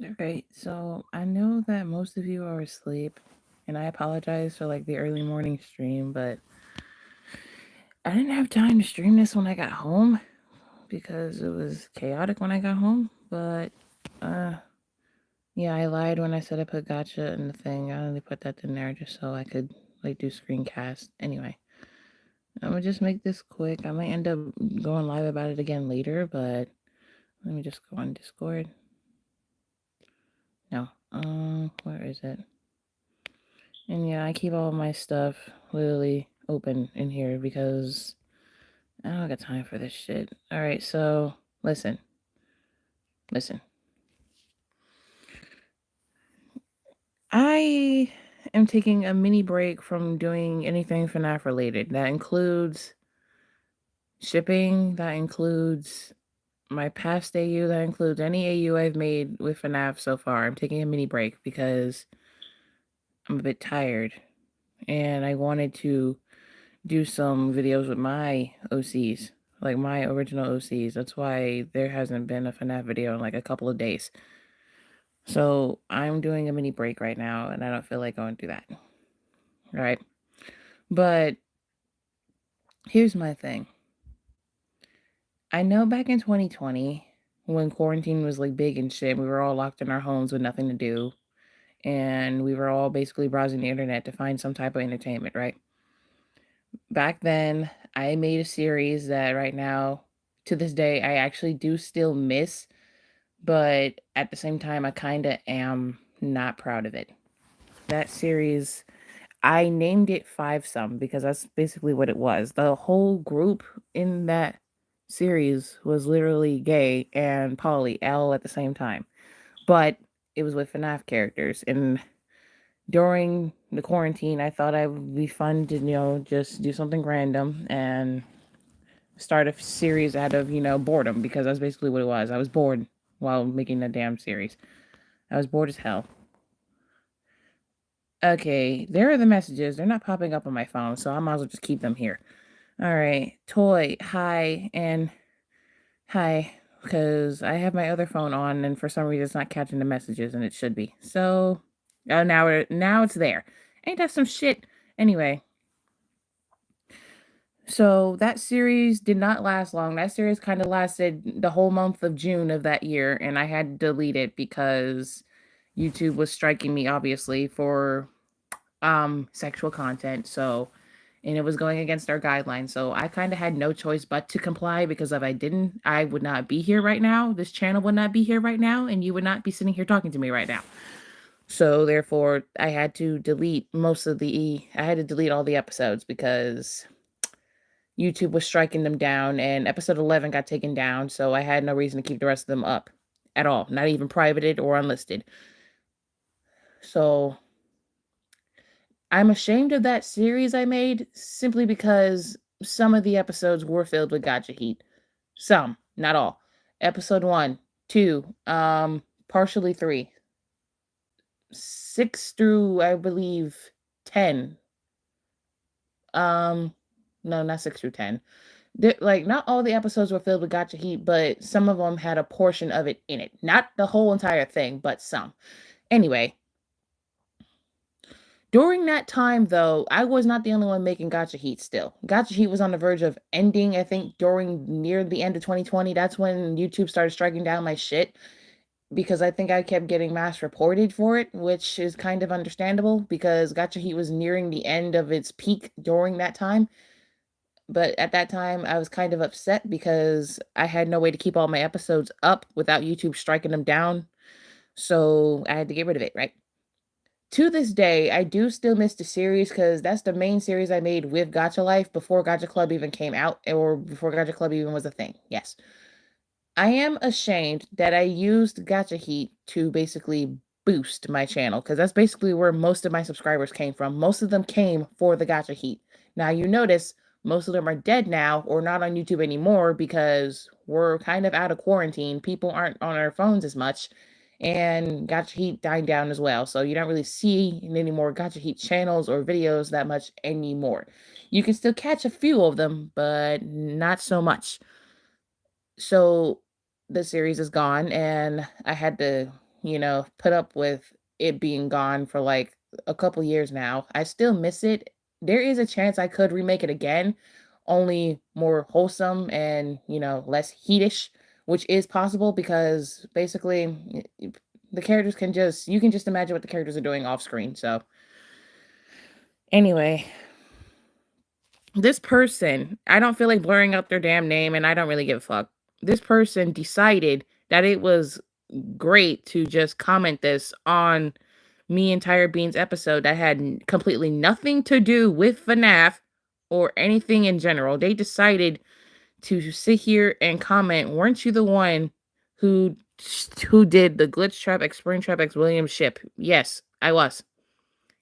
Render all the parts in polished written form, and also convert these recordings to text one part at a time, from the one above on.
Okay, so I know that most of you are asleep, and I apologize for like the early morning stream, but I didn't have time to stream this when I got home because it was chaotic when I got home. But uh, yeah, I lied when I said I put gotcha in the thing. I only put that in there just so I could like do screencast. Anyway, I'm gonna just make this quick. I might end up going live about it again later, but let me just go on Discord. No, where is it? And yeah, I keep all my stuff literally open in here because I don't got time for this shit. All right, so listen, listen. I am taking a mini break from doing anything FNAF related. That includes shipping, that includes my past AU, that includes any AU I've made with FNAF so far. I'm taking a mini break because I'm a bit tired and I wanted to do some videos with my OCs, like my original OCs. That's why there hasn't been a FNAF video in like a couple of days. So I'm doing a mini break right now, and I don't feel like going through that. Right? But here's my thing. I know back in 2020, when quarantine was like big and shit, we were all locked in our homes with nothing to do, and we were all basically browsing the internet to find some type of entertainment, right? Back then, I made a series that right now, to this day, I actually do still miss, but at the same time, I kind of am not proud of it. That series, I named it Five Some because that's basically what it was. The whole group in that series was literally gay and poly, all at the same time. But it was with FNAF characters. And during the quarantine, I thought it would be fun to, just do something random and start a series out of, boredom because that's basically what it was. I was bored while making the damn series. I was bored as hell. Okay, there are the messages. They're not popping up on my phone, so I might as well just keep them here. All right, Toy, hi, and hi, because I have my other phone on, and for some reason it's not catching the messages, and it should be. So, now it's there. Ain't that some shit? Anyway, so that series did not last long. That series kind of lasted the whole month of June of that year, and I had to delete it because YouTube was striking me obviously for sexual content. So, and it was going against our guidelines. So I kind of had no choice but to comply because if I didn't, I would not be here right now. This channel would not be here right now, and you would not be sitting here talking to me right now. So therefore, I had to delete I had to delete all the episodes because YouTube was striking them down, and episode 11 got taken down. So I had no reason to keep the rest of them up at all, not even privated or unlisted. So I'm ashamed of that series I made simply because some of the episodes were filled with Gacha Heat. Some, not all. Episode 1, 2, partially 3, 6 through I believe 10. Um no, not 6 through 10. Like not all the episodes were filled with Gacha Heat, but some of them had a portion of it in it. Not the whole entire thing, but some. Anyway, during that time, though, I was not the only one making Gacha Heat still. Gacha Heat was on the verge of ending, I think, during near the end of 2020. That's when YouTube started striking down my shit because I think I kept getting mass reported for it, which is kind of understandable because Gacha Heat was nearing the end of its peak during that time. But at that time, I was kind of upset because I had no way to keep all my episodes up without YouTube striking them down. So I had to get rid of it, right? To this day, I do still miss the series because that's the main series I made with Gacha Life before Gacha Club even came out or before Gacha Club even was a thing. Yes. I am ashamed that I used Gacha Heat to basically boost my channel because that's basically where most of my subscribers came from. Most of them came for the Gacha Heat. Now, you notice most of them are dead now or not on YouTube anymore because we're kind of out of quarantine. People aren't on our phones as much and Gacha Heat dying down as well. So you don't really see any more Gacha Heat channels or videos that much anymore. You can still catch a few of them, but not so much. So the series is gone, and I had to, put up with it being gone for like a couple years now. I still miss it. There is a chance I could remake it again, only more wholesome and, less heatish, which is possible because basically the characters you can just imagine what the characters are doing off screen. So, anyway, this person, I don't feel like blurring up their damn name and I don't really give a fuck. This person decided that it was great to just comment this on me and Tired Beans episode that had completely nothing to do with FNAF or anything in general. They decided to sit here and comment, weren't you the one who did the Glitch Trap X Spring Trap X Williams ship? Yes, I was.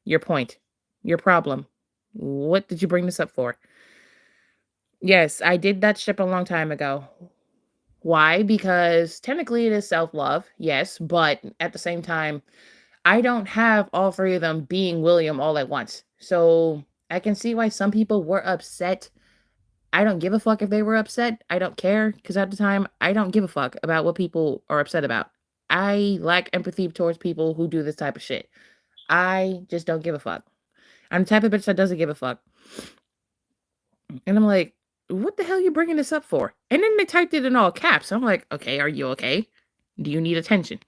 Your point. Your problem. What did you bring this up for? Yes, I did that ship a long time ago. Why? Because technically it is self-love, yes, but at the same time, I don't have all three of them being William all at once. So I can see why some people were upset. I don't give a fuck if they were upset. I don't care because at the time, I don't give a fuck about what people are upset about. I lack empathy towards people who do this type of shit. I just don't give a fuck. I'm the type of bitch that doesn't give a fuck. And I'm like, what the hell are you bringing this up for? And then they typed it in all caps. I'm like, okay, are you okay? Do you need attention?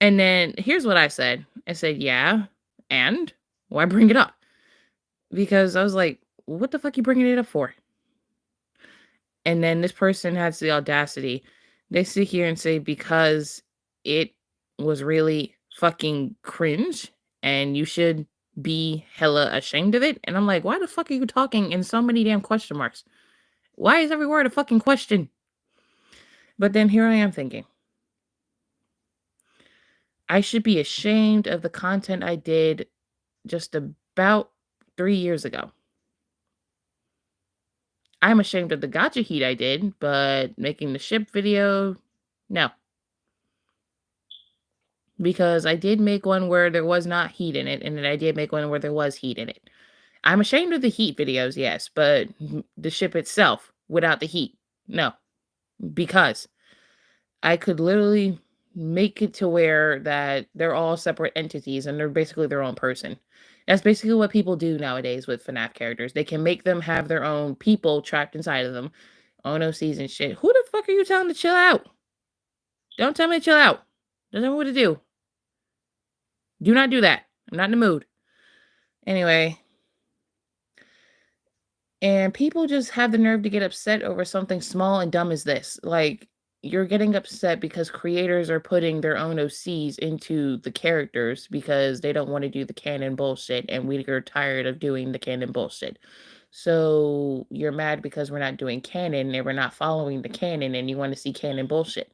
And then here's what I said. I said, yeah, and why bring it up? Because I was like, what the fuck are you bringing it up for? And then this person has the audacity. They sit here and say, because it was really fucking cringe and you should be hella ashamed of it. And I'm like, why the fuck are you talking in so many damn question marks? Why is every word a fucking question? But then here I am thinking, I should be ashamed of the content I did just about 3 years ago. I'm ashamed of the Gacha Heat I did, but making the ship video, no. Because I did make one where there was not heat in it, and then I did make one where there was heat in it. I'm ashamed of the heat videos, yes, but the ship itself, without the heat, no. Because I could literally make it to where that they're all separate entities and they're basically their own person. That's basically what people do nowadays with FNAF characters. They can make them have their own people trapped inside of them. ONOCs and shit. Who the fuck are you telling to chill out? Don't tell me to chill out. Don't tell me what to do. Do not do that. I'm not in the mood. Anyway. And people just have the nerve to get upset over something small and dumb as this. Like, you're getting upset because creators are putting their own OCs into the characters because they don't want to do the canon bullshit and we are tired of doing the canon bullshit. So you're mad because we're not doing canon and we're not following the canon and you want to see canon bullshit.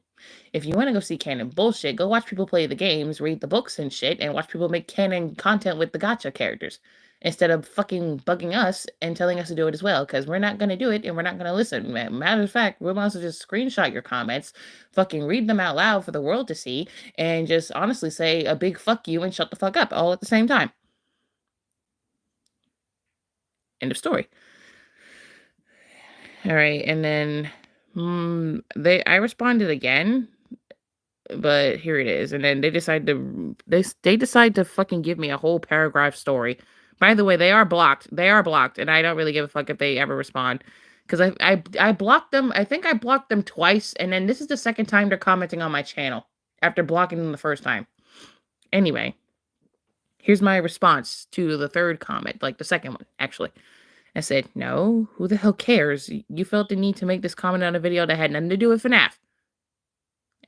If you want to go see canon bullshit, go watch people play the games, read the books and shit, and watch people make canon content with the gacha characters instead of fucking bugging us and telling us to do it as well, because we're not going to do it and we're not going to listen. Matter of fact, we're going to just screenshot your comments, fucking read them out loud for the world to see, and just honestly say a big fuck you and shut the fuck up all at the same time. End of story. All right, and then I responded again, but here it is. And then they decide to fucking give me a whole paragraph story. By the way, they are blocked. They are blocked, and I don't really give a fuck if they ever respond. Because I blocked them. I think I blocked them twice, and then this is the second time they're commenting on my channel after blocking them the first time. Anyway, here's my response to the third comment, like the second one, actually. I said, no, who the hell cares? You felt the need to make this comment on a video that had nothing to do with FNAF.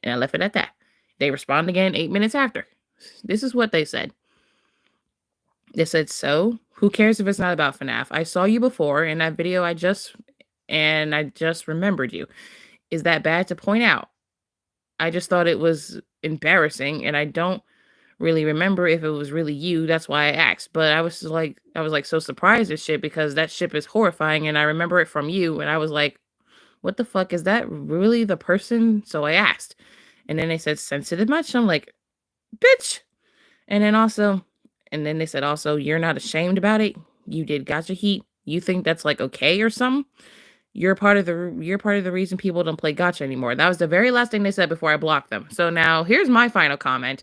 And I left it at that. They respond again 8 minutes after. This is what they said. They said, so, who cares if it's not about FNAF? I saw you before in that video I just remembered you. Is that bad to point out? I just thought it was embarrassing, and I don't really remember if it was really you. That's why I asked. But I was so surprised at shit because that ship is horrifying, and I remember it from you, and I was like, what the fuck, is that really the person? So I asked. And then they said, sensitive much? I'm like, bitch. And then they said also, you're not ashamed about it? You did Gacha Heat? You think that's like okay or something? You're part of the reason people don't play Gacha anymore. That was the very last thing they said before I blocked them. So now here's my final comment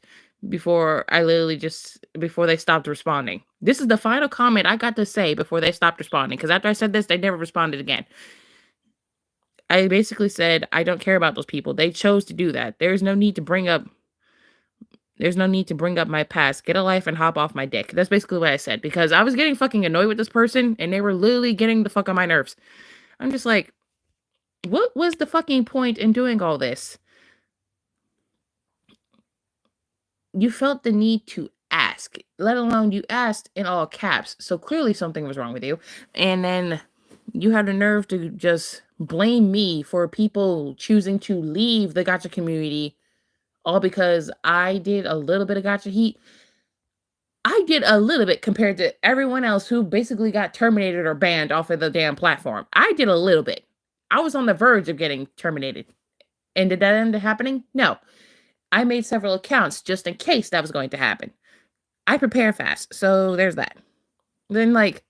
before they stopped responding. This is the final comment I got to say before they stopped responding, because after I said this, they never responded again. I basically said, I don't care about those people. They chose to do that. There's no need to bring up my past. Get a life and hop off my dick. That's basically what I said, because I was getting fucking annoyed with this person and they were literally getting the fuck on my nerves. I'm just like, what was the fucking point in doing all this? You felt the need to ask, let alone you asked in all caps. So clearly something was wrong with you. And then you had the nerve to just blame me for people choosing to leave the Gacha community, all because I did a little bit of Gacha Heat. I did a little bit compared to everyone else who basically got terminated or banned off of the damn platform. I did a little bit. I was on the verge of getting terminated. And did that end up happening? No. I made several accounts just in case that was going to happen. I prepare fast, so there's that. Then, like,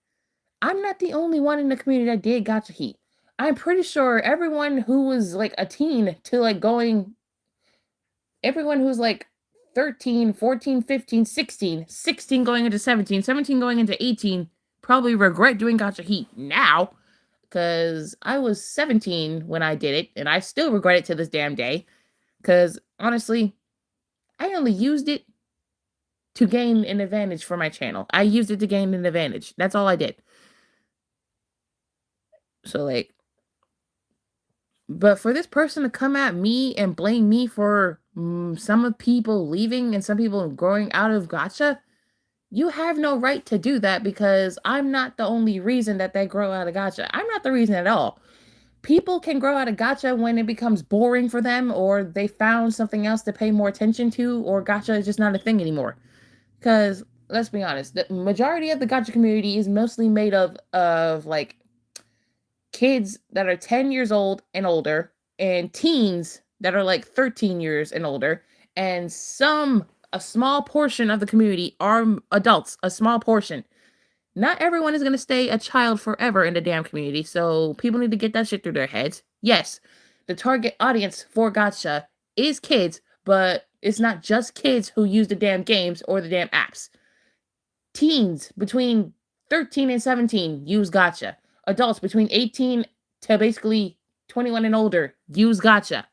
I'm not the only one in the community that did Gacha Heat. I'm pretty sure everyone who was, like, a teen to, like, everyone who's, like, 13, 14, 15, 16, 16 going into 17, 17 going into 18, probably regret doing Gacha Heat now, because I was 17 when I did it, and I still regret it to this damn day, because, honestly, I only used it to gain an advantage for my channel. I used it to gain an advantage. That's all I did. So, like, but for this person to come at me and blame me for some of people leaving and some people growing out of Gacha, you have no right to do that, because I'm not the only reason that they grow out of Gacha. I'm not the reason at all. People can grow out of Gacha when it becomes boring for them, or they found something else to pay more attention to, or Gacha is just not a thing anymore. Because let's be honest, the majority of the Gacha community is mostly made of like kids that are 10 years old and older, and teens that are like 13 years and older, and a small portion of the community are adults, a small portion. Not everyone is going to stay a child forever in the damn community, so people need to get that shit through their heads. Yes, the target audience for Gacha is kids, but it's not just kids who use the damn games or the damn apps. Teens between 13 and 17 use Gacha. Adults between 18 to basically 21 and older use Gacha.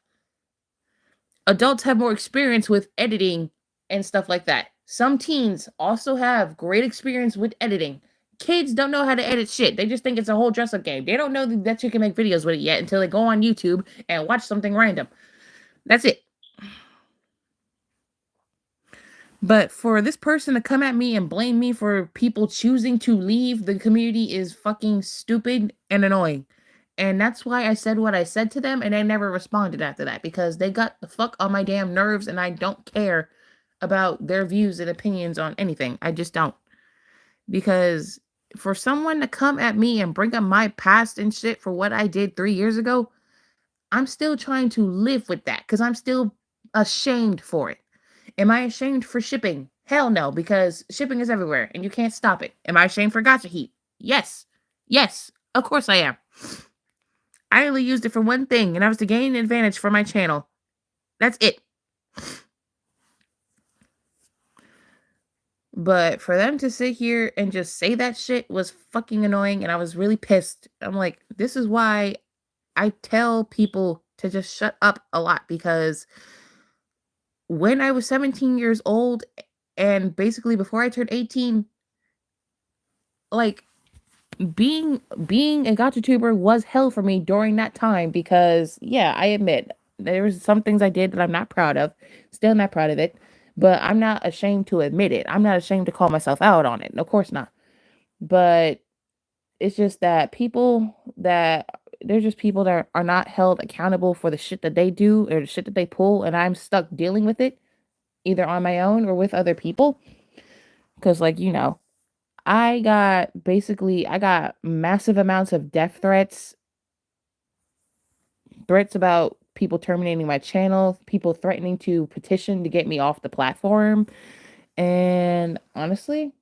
Adults have more experience with editing and stuff like that. Some teens also have great experience with editing. Kids don't know how to edit shit. They just think it's a whole dress-up game. They don't know that you can make videos with it yet until they go on YouTube and watch something random. That's it. But for this person to come at me and blame me for people choosing to leave the community is fucking stupid and annoying. And that's why I said what I said to them, and they never responded after that, because they got the fuck on my damn nerves, and I don't care about their views and opinions on anything. I just don't. Because for someone to come at me and bring up my past and shit for what I did 3 years ago, I'm still trying to live with that, because I'm still ashamed for it. Am I ashamed for shipping? Hell no, because shipping is everywhere and you can't stop it. Am I ashamed for Gacha Heat? Yes. Yes, of course I am. I only used it for one thing, and that was to gain an advantage for my channel. That's it. But for them to sit here and just say that shit was fucking annoying, and I was really pissed. I'm like, this is why I tell people to just shut up a lot, because when I was 17 years old and basically before I turned 18, like, being a Gacha tuber was hell for me during that time, because yeah, I admit there was some things I did that I'm not proud of. Still not proud of it, but I'm not ashamed to admit it. I'm not ashamed to call myself out on it. Of course not. But it's just that they're just people that are not held accountable for the shit that they do or the shit that they pull, and I'm stuck dealing with it either on my own or with other people. Because, like, I got massive amounts of death threats about people terminating my channel, people threatening to petition to get me off the platform. And honestly,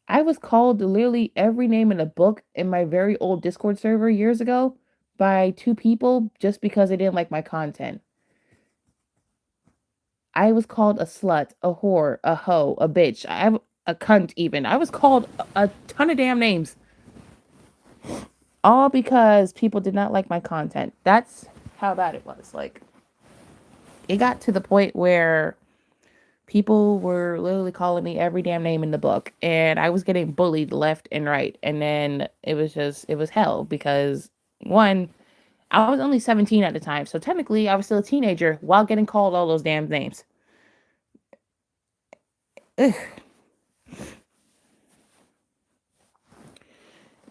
I was called literally every name in a book in my very old Discord server years ago by two people just because they didn't like my content. I was called a slut, a whore, a hoe, a bitch, a cunt even. I was called a ton of damn names. All because people did not like my content. That's how bad it was. Like, it got to the point where people were literally calling me every damn name in the book, and I was getting bullied left and right. And then it was hell because one, I was only 17 at the time, so technically I was still a teenager while getting called all those damn names. Ugh.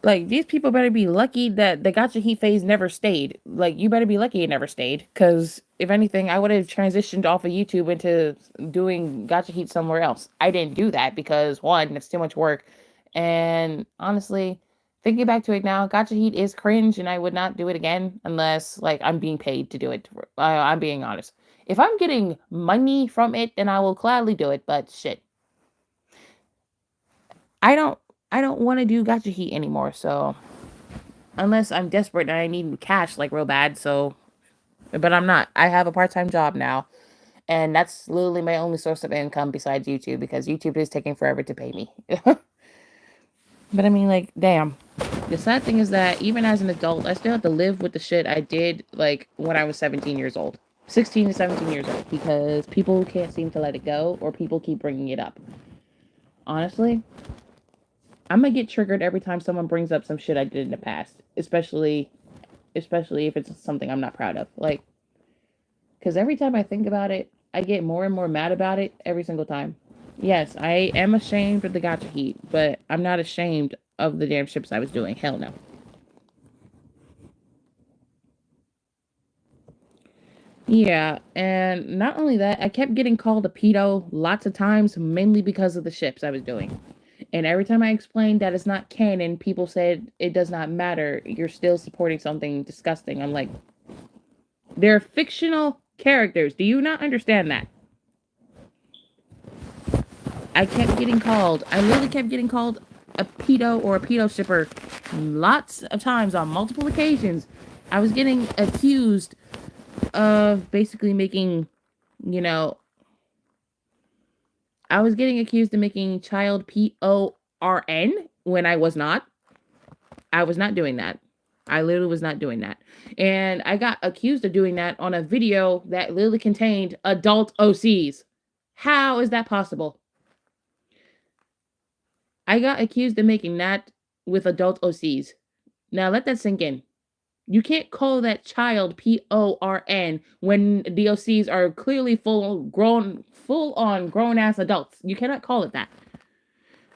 Like, these people better be lucky that the Gacha Heat phase never stayed. Like, you better be lucky it never stayed. Because, if anything, I would have transitioned off of YouTube into doing Gacha Heat somewhere else. I didn't do that because, one, it's too much work. And honestly, thinking back to it now, Gacha Heat is cringe and I would not do it again unless, like, I'm being paid to do it. I'm being honest. If I'm getting money from it, then I will gladly do it. But shit. I don't I don't want to do Gacha Heat anymore, so unless I'm desperate and I need cash like real bad. So, but I'm not. I have a part-time job now, and that's literally my only source of income besides YouTube because YouTube is taking forever to pay me. But I mean, like, damn. The sad thing is that even as an adult, I still have to live with the shit I did like when I was 17 years old. 16 to 17 years old because people can't seem to let it go or people keep bringing it up. Honestly, I'm gonna get triggered every time someone brings up some shit I did in the past, especially if it's something I'm not proud of. Like, because every time I think about it, I get more and more mad about it every single time. Yes, I am ashamed of the Gacha Heat, but I'm not ashamed of the damn ships I was doing. Hell no. Yeah, and not only that, I kept getting called a pedo lots of times, mainly because of the ships I was doing. And every time I explained that it's not canon, people said it does not matter. You're still supporting something disgusting. I'm like, they're fictional characters. Do you not understand that? I kept getting called. I literally kept getting called a pedo or a pedo shipper lots of times on multiple occasions. I was getting accused of basically making, you know, I was getting accused of making child PORN when I was not. I was not doing that. I literally was not doing that. And I got accused of doing that on a video that literally contained adult OCs. How is that possible? I got accused of making that with adult OCs. Now let that sink in. You can't call that child PORN when the OCs are clearly full on grown ass adults. You cannot call it that.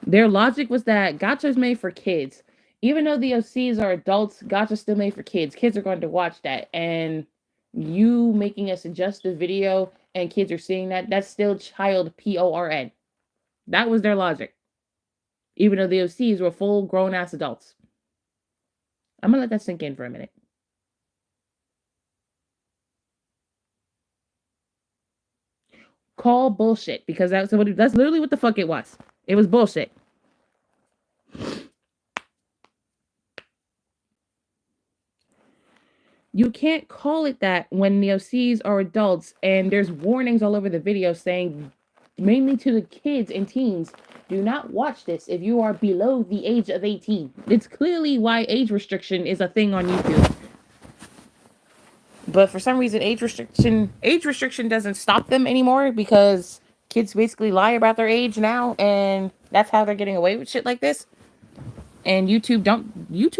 Their logic was that Gacha's made for kids. Even though the OCs are adults, Gacha's still made for kids. Kids are going to watch that. And you making a suggestive video and kids are seeing that, that's still child PORN. That was their logic. Even though the OCs were full grown ass adults. I'm gonna let that sink in for a minute. Call bullshit because that's literally what the fuck it was. It was bullshit. You can't call it that when the OCs are adults and there's warnings all over the video saying, mainly to the kids and teens, do not watch this if you are below the age of 18. It's clearly why age restriction is a thing on YouTube. But for some reason, age restriction doesn't stop them anymore because kids basically lie about their age now, and that's how they're getting away with shit like this. And YouTube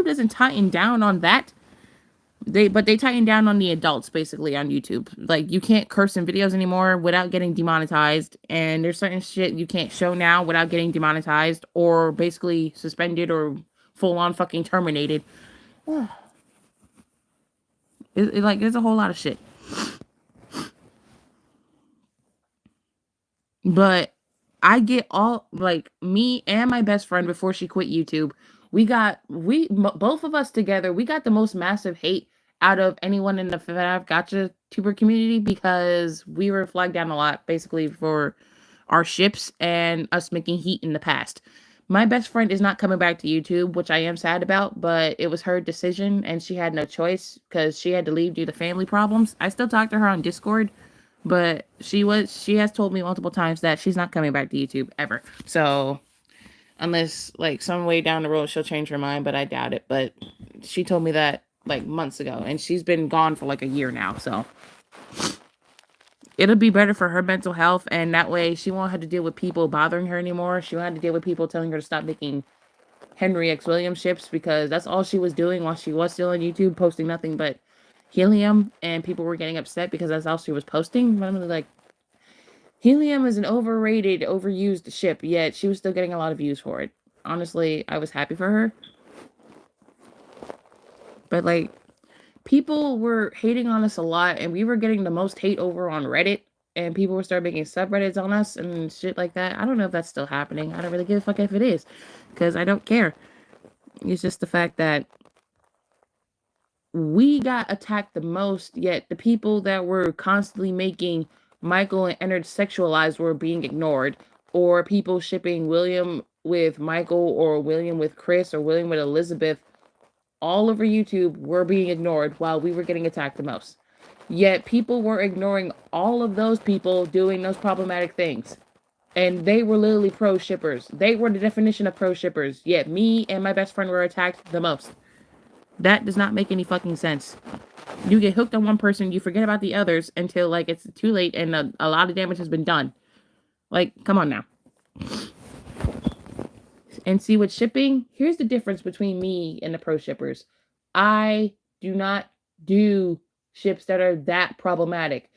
doesn't tighten down on that. They tighten down on the adults basically on YouTube. Like, you can't curse in videos anymore without getting demonetized, and there's certain shit you can't show now without getting demonetized or basically suspended or full on fucking terminated. Like, there's a whole lot of shit. But I get all, like, me and my best friend before she quit YouTube, both of us together, we got the most massive hate out of anyone in the FNAF Gotcha tuber community because we were flagged down a lot basically for our ships and us making heat in the past. My best friend is not coming back to YouTube, which I am sad about, but it was her decision and she had no choice because she had to leave due to family problems. I still talk to her on Discord, but she has told me multiple times that she's not coming back to YouTube ever. So unless like some way down the road she'll change her mind, but I doubt it. But she told me that like months ago, and she's been gone for like a year now. So it'll be better for her mental health, and that way she won't have to deal with people bothering her anymore. She won't have to deal with people telling her to stop making Henry X Williams ships, because that's all she was doing while she was still on YouTube, posting nothing but helium, and people were getting upset because that's all she was posting. But I'm like, helium is an overrated, overused ship, yet she was still getting a lot of views for it. Honestly, I was happy for her. But like, people were hating on us a lot, and we were getting the most hate over on Reddit, and people were starting making subreddits on us and shit like that. I don't know if that's still happening. I don't really give a fuck if it is, because I don't care. It's just the fact that we got attacked the most, yet the people that were constantly making Michael and Ennard sexualized were being ignored, or people shipping William with Michael or William with Chris or William with Elizabeth all over YouTube were being ignored while we were getting attacked the most. Yet people were ignoring all of those people doing those problematic things. And they were literally pro shippers. They were the definition of pro shippers. Yet me and my best friend were attacked the most. That does not make any fucking sense. You get hooked on one person, you forget about the others until like it's too late and a lot of damage has been done. Like, come on now. And see, with shipping, here's the difference between me and the pro shippers. I do not do ships that are that problematic.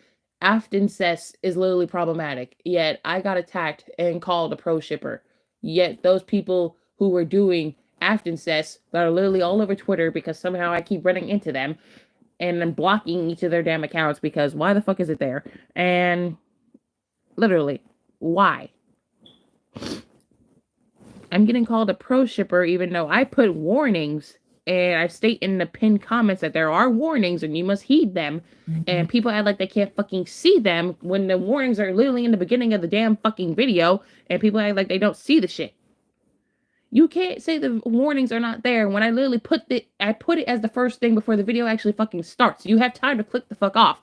Aftincest is literally problematic, yet I got attacked and called a pro shipper. Yet those people who were doing Aftincest that are literally all over Twitter, because somehow I keep running into them and I'm blocking each of their damn accounts because why the fuck is it there? And literally, why? I'm getting called a pro shipper even though I put warnings and I state in the pinned comments that there are warnings and you must heed them. And people act like they can't fucking see them when the warnings are literally in the beginning of the damn fucking video, and people act like they don't see the shit. You can't say the warnings are not there when I literally put it as the first thing before the video actually fucking starts. You have time to click the fuck off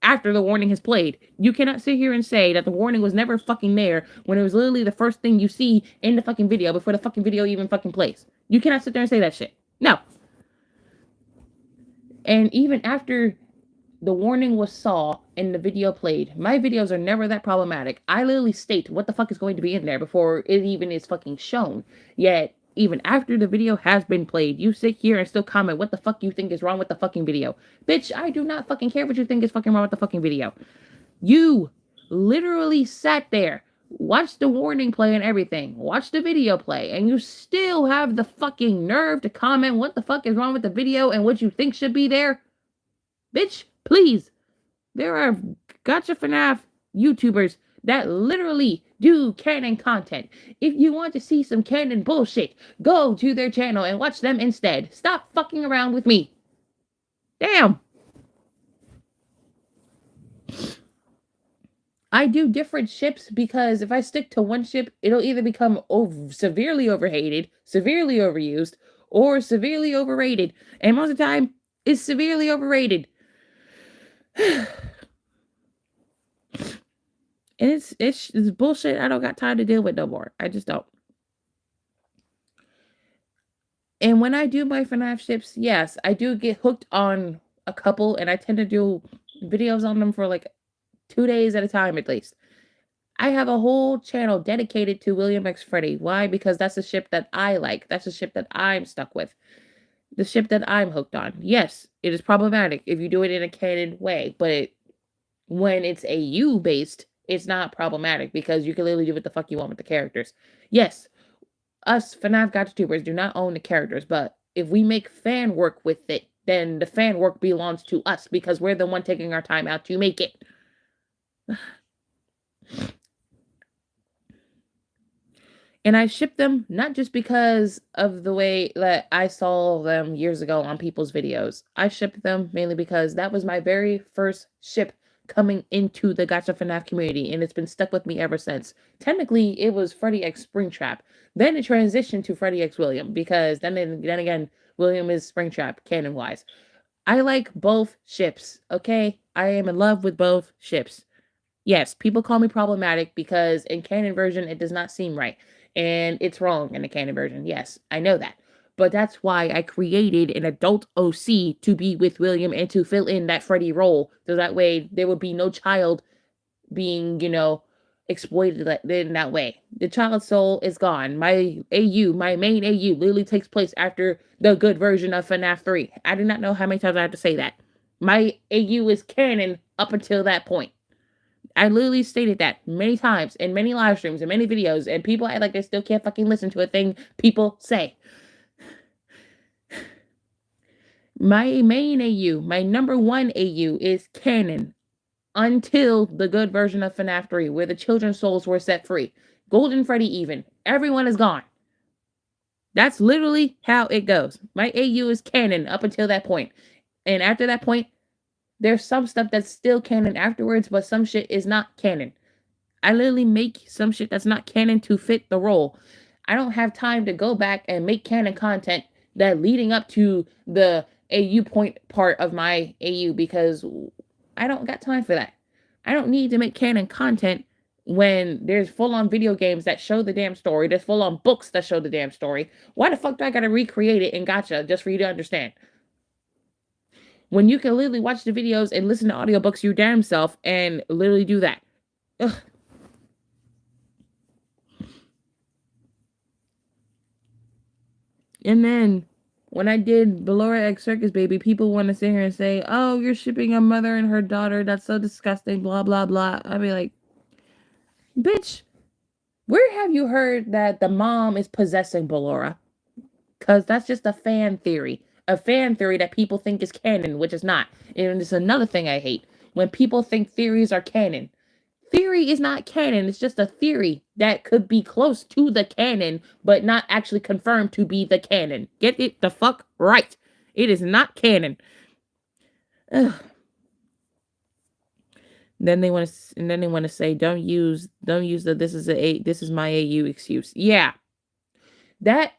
after the warning has played. You cannot sit here and say that the warning was never fucking there when it was literally the first thing you see in the fucking video before the fucking video even fucking plays. You cannot sit there and say that shit. No. And even after the warning was saw and the video played, my videos are never that problematic. I literally state what the fuck is going to be in there before it even is fucking shown. Yet, even after the video has been played, you sit here and still comment what the fuck you think is wrong with the fucking video. Bitch, I do not fucking care what you think is fucking wrong with the fucking video. You literally sat there, watched the warning play and everything, watched the video play, and you still have the fucking nerve to comment what the fuck is wrong with the video and what you think should be there? Bitch, please. There are Gacha FNAF YouTubers that literally do canon content. If you want to see some canon bullshit, go to their channel and watch them instead. Stop fucking around with me. Damn. I do different ships because if I stick to one ship, it'll either become severely overhated, severely overused, or severely overrated. And most of the time, it's severely overrated. And it's bullshit. I don't got time to deal with no more. I just don't. And when I do my FNAF ships, yes, I do get hooked on a couple, and I tend to do videos on them for like 2 days at a time at least. I have a whole channel dedicated to William X Freddy. Why? Because that's a ship that I like. That's a ship that I'm stuck with. The ship that I'm hooked on. Yes, it is problematic if you do it in a canon way, but when it's AU based, it's not problematic because you can literally do what the fuck you want with the characters. Yes, us FNAF Gacha tubers do not own the characters, but if we make fan work with it, then the fan work belongs to us because we're the one taking our time out to make it. And I ship them not just because of the way that I saw them years ago on people's videos. I shipped them mainly because that was my very first ship coming into the Gacha FNAF community, and it's been stuck with me ever since. Technically, it was Freddy X Springtrap. Then it transitioned to Freddy X William, because then again, William is Springtrap, canon-wise. I like both ships, okay? I am in love with both ships. Yes, people call me problematic because in canon version it does not seem right. And it's wrong in the canon version. Yes, I know that. But that's why I created an adult OC to be with William and to fill in that Freddy role. So that way there would be no child being, exploited in that way. The child soul is gone. My AU, my main AU, literally takes place after the good version of FNAF 3. I do not know how many times I have to say that. My AU is canon up until that point. I literally stated that many times in many live streams and many videos, and people act like they still can't fucking listen to a thing people say. My main AU, my number one AU, is canon until the good version of FNAF 3, where the children's souls were set free. Golden Freddy even. Everyone is gone. That's literally how it goes. My AU is canon up until that point. And after that point, there's some stuff that's still canon afterwards, but some shit is not canon. I literally make some shit that's not canon to fit the role. I don't have time to go back and make canon content that leading up to the AU point part of my AU, because I don't got time for that. I don't need to make canon content when there's full-on video games that show the damn story. There's full-on books that show the damn story. Why the fuck do I gotta recreate it in Gacha just for you to understand? When you can literally watch the videos and listen to audiobooks your damn self and literally do that. Ugh. And then when I did Ballora X Circus Baby, people want to sit here and say, oh, you're shipping a mother and her daughter. That's so disgusting, blah, blah, blah. I'd be like, bitch, where have you heard that the mom is possessing Ballora? Because that's just a fan theory. A fan theory that people think is canon, which is not. And it's another thing I hate. When people think theories are canon. Theory is not canon. It's just a theory that could be close to the canon, but not actually confirmed to be the canon. Get it the fuck right. It is not canon. Ugh. Then they want to say, don't use the this is my AU excuse. Yeah. That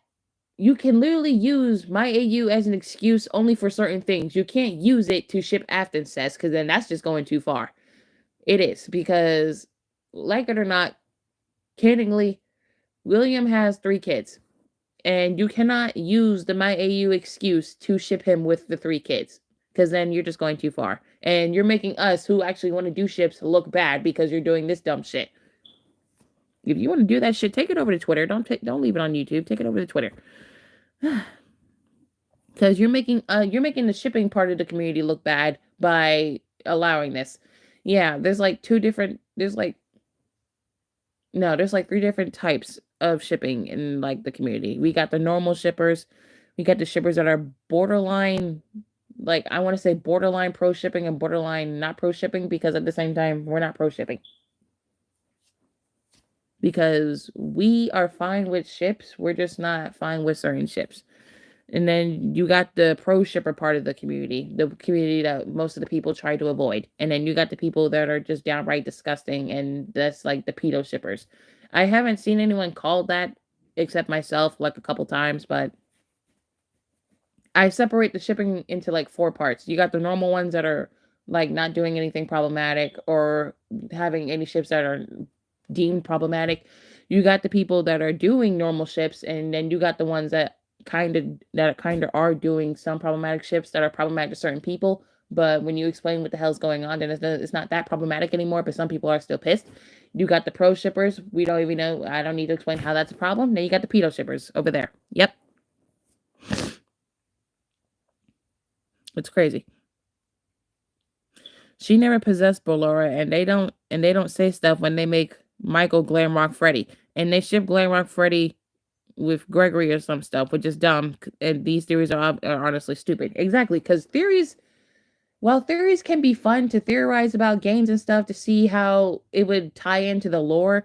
you can literally use my AU as an excuse only for certain things. You can't use it to ship Afton says, because then that's just going too far. It is, because, like it or not, canonly, William has 3 kids. And you cannot use the my AU excuse to ship him with the 3 kids. Because then you're just going too far. And you're making us, who actually want to do ships, look bad because you're doing this dumb shit. If you want to do that shit, take it over to Twitter. Don't leave it on YouTube. Take it over to Twitter. Because you're making the shipping part of the community look bad by allowing this. Yeah, there's like 3 different types of shipping in like the community. We got the normal shippers, we got the shippers that are borderline, like I want to say borderline pro shipping and borderline not pro shipping, because at the same time we're not pro shipping. Because we are fine with ships, we're just not fine with certain ships. And then you got the pro shipper part of the community that most of the people try to avoid. And then you got the people that are just downright disgusting, and that's like the pedo shippers. I haven't seen anyone called that except myself like a couple times, but I separate the shipping into like 4 parts. You got the normal ones that are like not doing anything problematic or having any ships that are deemed problematic. You got the people that are doing normal ships, and then you got the ones that kind of are doing some problematic ships that are problematic to certain people, but when you explain what the hell's going on, then it's not that problematic anymore, but some people are still pissed. You got the pro shippers. We don't even know. I don't need to explain how that's a problem. Then you got the pedo shippers over there. Yep. It's crazy. She never possessed Ballora, and they don't say stuff when they make Michael Glamrock Freddy, and they ship Glamrock Freddy with Gregory or some stuff, which is dumb. And these theories are honestly stupid. Exactly, because theories can be fun to theorize about games and stuff to see how it would tie into the lore,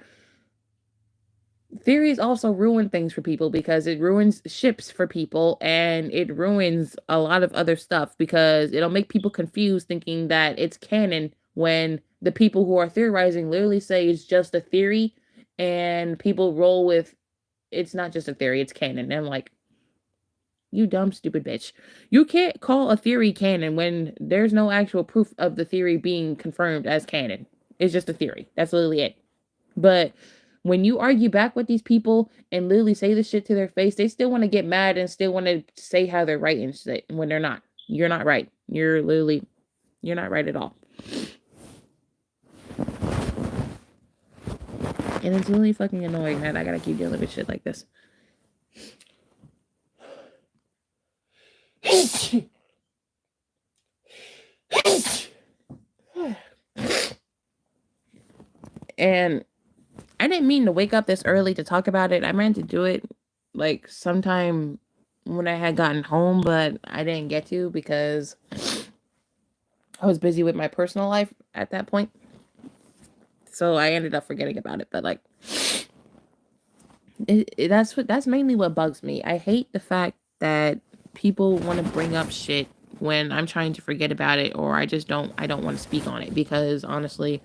theories also ruin things for people, because it ruins ships for people, and it ruins a lot of other stuff, because it'll make people confused thinking that it's canon when the people who are theorizing literally say it's just a theory, and people roll with it's not just a theory, it's canon. And I'm like, you dumb, stupid bitch. You can't call a theory canon when there's no actual proof of the theory being confirmed as canon. It's just a theory. That's literally it. But when you argue back with these people and literally say this shit to their face, they still want to get mad and still want to say how they're right and shit when they're not. You're not right. You're not right at all. And it's really fucking annoying that I gotta keep dealing with shit like this. And I didn't mean to wake up this early to talk about it. I meant to do it like sometime when I had gotten home, but I didn't get to because I was busy with my personal life at that point. So I ended up forgetting about it. But like, that's mainly what bugs me. I hate the fact that people want to bring up shit when I'm trying to forget about it, or I don't want to speak on it, because honestly,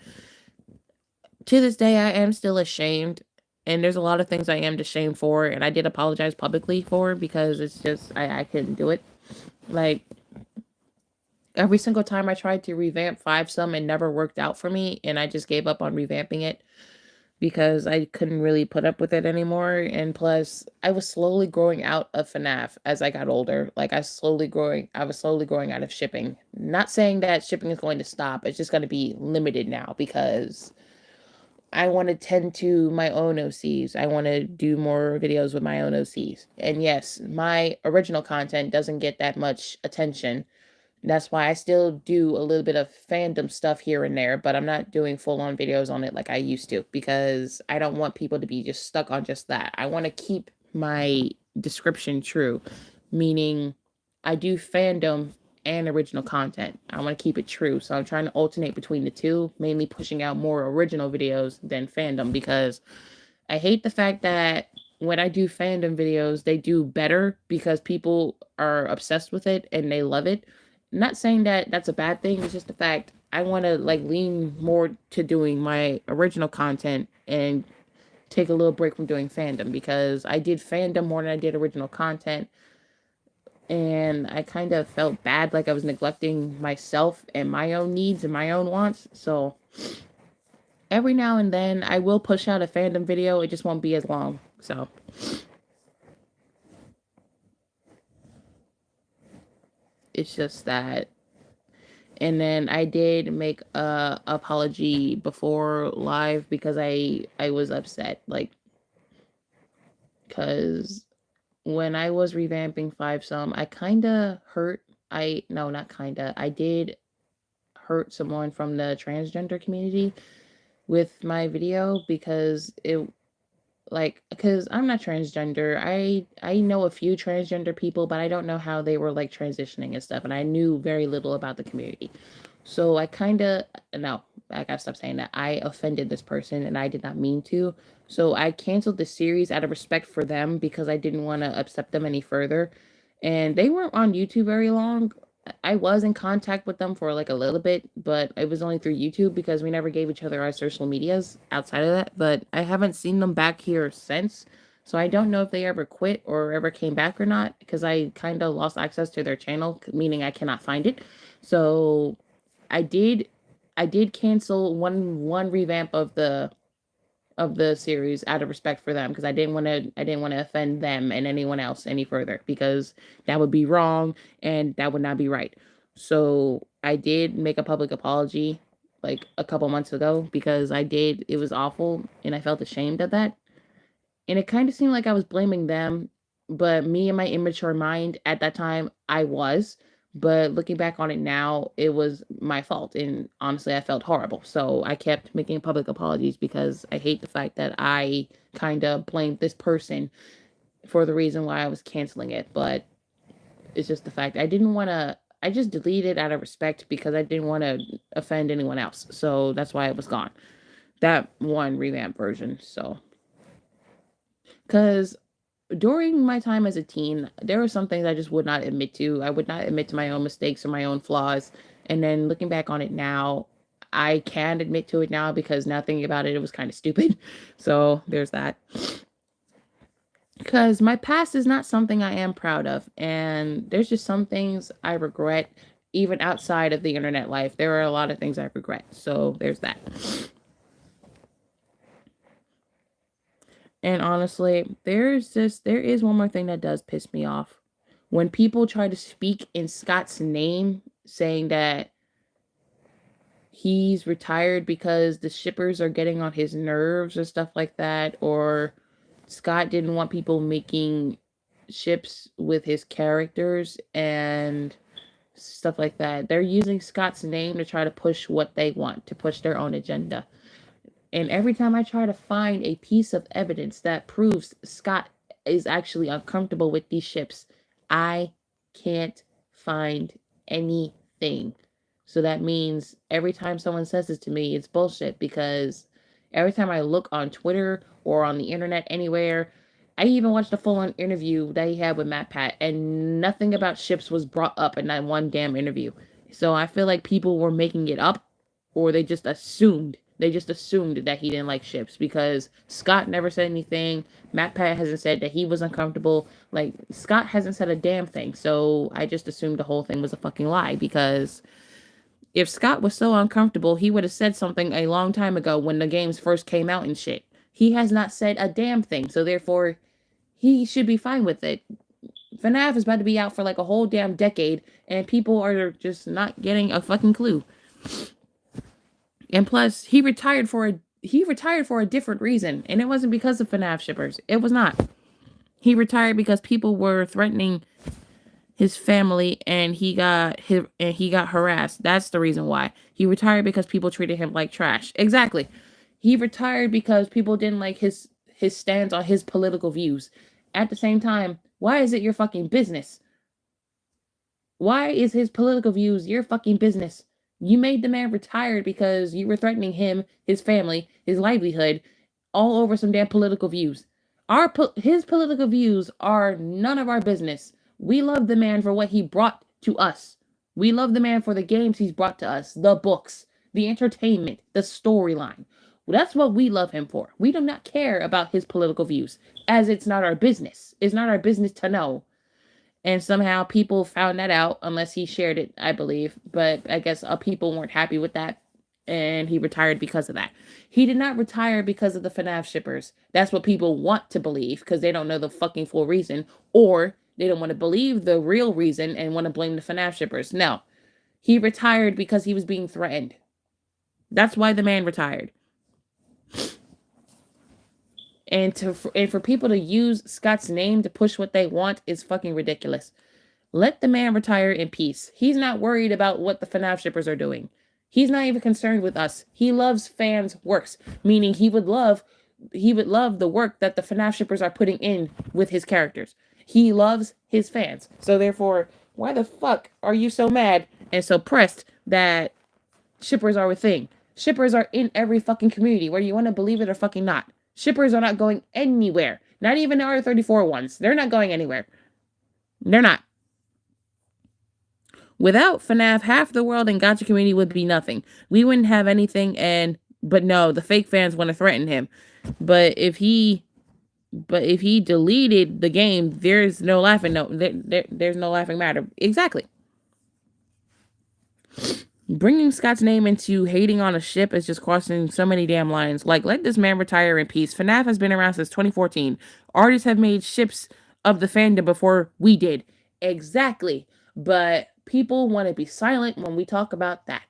to this day I am still ashamed, and there's a lot of things I am ashamed for, and I did apologize publicly for, because it's just I couldn't do it. Like, every single time I tried to revamp Five Some, it never worked out for me, and I just gave up on revamping it because I couldn't really put up with it anymore. And plus, I was slowly growing out of FNAF as I got older. Like, I was slowly growing out of shipping. Not saying that shipping is going to stop. It's just going to be limited now because I want to tend to my own OCs. I want to do more videos with my own OCs. And yes, my original content doesn't get that much attention. That's why I still do a little bit of fandom stuff here and there, but I'm not doing full on videos on it like I used to, because I don't want people to be just stuck on just that. I want to keep my description true, meaning I do fandom and original content. I want to keep it true. So I'm trying to alternate between the two, mainly pushing out more original videos than fandom, because I hate the fact that when I do fandom videos, they do better because people are obsessed with it and they love it. Not saying that that's a bad thing. It's just the fact I want to like lean more to doing my original content and take a little break from doing fandom, because I did fandom more than I did original content. And I kind of felt bad, like I was neglecting myself and my own needs and my own wants. So every now and then I will push out a fandom video. It just won't be as long. So it's just that. And then I did make a apology before live because I was upset, like, because when I was revamping Five Some, I kind of hurt. I no, not kind of. I did hurt someone from the transgender community with my video, because it, like, because I'm not transgender. I know a few transgender people, but I don't know how they were like transitioning and stuff, and I knew very little about the community. So I kind of, no, I gotta stop saying that. I offended this person and I did not mean to. So I canceled the series out of respect for them, because I didn't want to upset them any further. And they weren't on YouTube very long. I was in contact with them for like a little bit, but it was only through YouTube because we never gave each other our social medias outside of that. But I haven't seen them back here since. So I don't know if they ever quit or ever came back or not, because I kind of lost access to their channel, meaning I cannot find it. So I did I did cancel one revamp of the series out of respect for them, because I didn't want to offend them and anyone else any further, because that would be wrong and that would not be right. So I did make a public apology like a couple months ago, because it was awful and I felt ashamed of that. And it kind of seemed like I was blaming them, but me and my immature mind at that time, I was. But looking back on it now, it was my fault. And honestly, I felt horrible. So I kept making public apologies, because I hate the fact that I kind of blamed this person for the reason why I was canceling it. But it's just the fact I didn't want to. I just deleted it out of respect, because I didn't want to offend anyone else. So that's why it was gone. That one revamp version. So, because during my time as a teen, there were some things I just would not admit to. I would not admit to my own mistakes or my own flaws. And then looking back on it now, I can admit to it now because now thinking about it, it was kind of stupid. So there's that. Because my past is not something I am proud of. And there's just some things I regret, even outside of the internet life. There are a lot of things I regret. So there's that. And honestly, there is one more thing that does piss me off. When people try to speak in Scott's name, saying that he's retired because the shippers are getting on his nerves or stuff like that, or Scott didn't want people making ships with his characters and stuff like that. They're using Scott's name to try to push what they want, to push their own agenda. And every time I try to find a piece of evidence that proves Scott is actually uncomfortable with these ships, I can't find anything. So that means every time someone says this to me, it's bullshit, because every time I look on Twitter or on the internet anywhere, I even watched a full-on interview that he had with Matt Pat, and nothing about ships was brought up in that one damn interview. So I feel like people were making it up, or they just assumed. They just assumed that he didn't like ships, because Scott never said anything. Matt Pat hasn't said that he was uncomfortable. Like, Scott hasn't said a damn thing. So I just assumed the whole thing was a fucking lie, because if Scott was so uncomfortable, he would have said something a long time ago when the games first came out and shit. He has not said a damn thing, so therefore he should be fine with it. FNAF is about to be out for like a whole damn decade, and people are just not getting a fucking clue. And plus, he retired for a different reason, and it wasn't because of FNAF shippers. It was not. He retired because people were threatening his family, and he got harassed. That's the reason why. He retired because people treated him like trash. Exactly. He retired because people didn't like his stance on his political views. At the same time, why is it your fucking business? Why is his political views your fucking business? You made the man retired because you were threatening him, his family, his livelihood, all over some damn political views. His political views are none of our business. We love the man for what he brought to us. We love the man for the games he's brought to us, the books, the entertainment, the storyline. That's what we love him for. We do not care about his political views, as it's not our business. It's not our business to know. And somehow people found that out, unless he shared it, I believe. But I guess people weren't happy with that, and he retired because of that. He did not retire because of the FNAF shippers. That's what people want to believe, because they don't know the fucking full reason, or they don't want to believe the real reason and want to blame the FNAF shippers. No. He retired because he was being threatened. That's why the man retired. And for people to use Scott's name to push what they want is fucking ridiculous. Let the man retire in peace. He's not worried about what the FNAF shippers are doing. He's not even concerned with us. He loves fans' works, meaning he would love the work that the FNAF shippers are putting in with his characters. He loves his fans. So therefore, why the fuck are you so mad and so pressed that shippers are a thing? Shippers are in every fucking community, whether you want to believe it or fucking not. Shippers are not going anywhere. Not even the R34 ones. They're not going anywhere. They're not. Without FNAF, half the world and Gacha community would be nothing. We wouldn't have anything, but no, the fake fans want to threaten him. But if he deleted the game, there's no laughing. There's no laughing matter. Exactly. Bringing Scott's name into hating on a ship is just crossing so many damn lines. Like, let this man retire in peace. FNAF has been around since 2014. Artists have made ships of the fandom before we did. Exactly. But people want to be silent when we talk about that.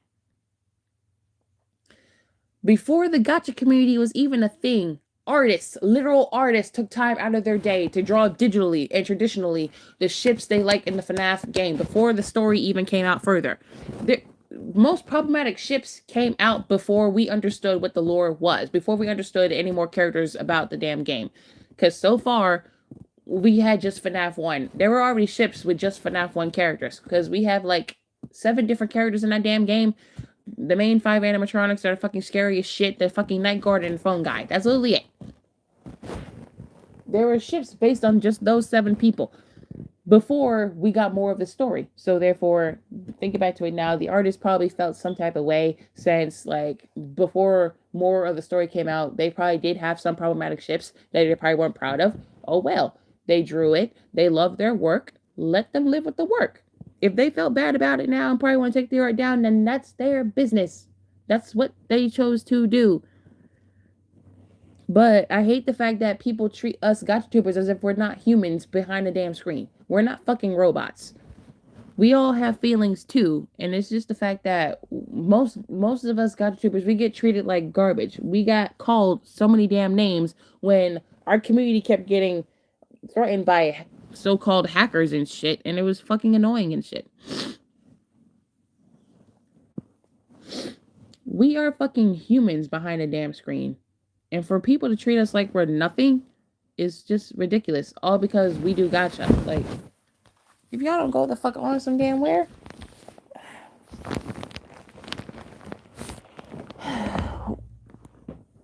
Before the Gacha community was even a thing, literal artists, took time out of their day to draw digitally and traditionally the ships they like in the FNAF game before the story even came out further. Most problematic ships came out before we understood what the lore was, before we understood any more characters about the damn game. Because so far, we had just FNAF 1. There were already ships with just FNAF 1 characters, because we have like 7 different characters in that damn game. The main 5 animatronics are fucking scary as shit. The fucking Night Guard and the phone guy. That's literally it. There were ships based on just those 7 people. before we got more of the story. So therefore, thinking back to it now, the artist probably felt some type of way since like before more of the story came out, they probably did have some problematic ships that they probably weren't proud of. Oh well, they drew it. They love their work. Let them live with the work. If they felt bad about it now and probably want to take the art down, then that's their business. That's what they chose to do. But I hate the fact that people treat us gotcha tubers as if we're not humans behind a damn screen. We're not fucking robots. We all have feelings too, and it's just the fact that most of us gotcha tubers, we get treated like garbage. We got called so many damn names when our community kept getting threatened by so-called hackers and shit, and it was fucking annoying and shit. We are fucking humans behind a damn screen. And for people to treat us like we're nothing is just ridiculous. All because we do gotcha. Like, if y'all don't go the fuck on some damn where.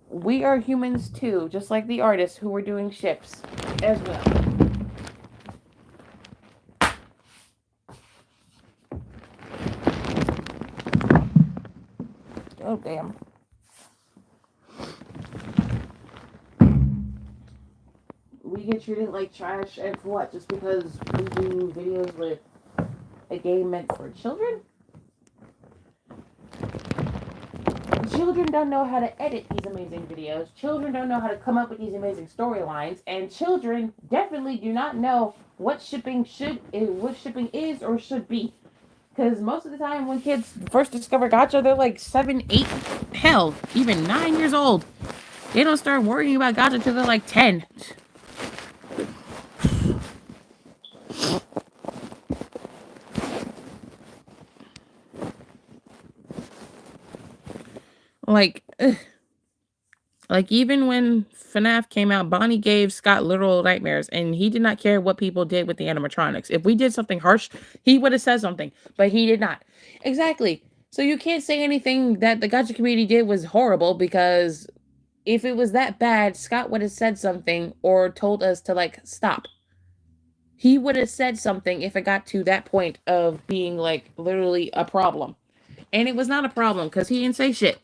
We are humans too, just like the artists who were doing ships as well. Oh, damn. We get treated like trash and for what? Just because we do videos with a game meant for children? Children don't know how to edit these amazing videos. Children don't know how to come up with these amazing storylines. And children definitely do not know what shipping is or should be. Because most of the time when kids first discover Gacha, they're like 7, 8, hell, even 9 years old. They don't start worrying about Gacha till they're like 10. Like, ugh. Like, even when FNAF came out, Bonnie gave Scott literal nightmares, and he did not care what people did with the animatronics. If we did something harsh, he would have said something, but he did not. Exactly. So you can't say anything that the Gacha community did was horrible, because if it was that bad, Scott would have said something or told us to, like, stop. He would have said something if it got to that point of being, like, literally a problem. And it was not a problem, because he didn't say shit.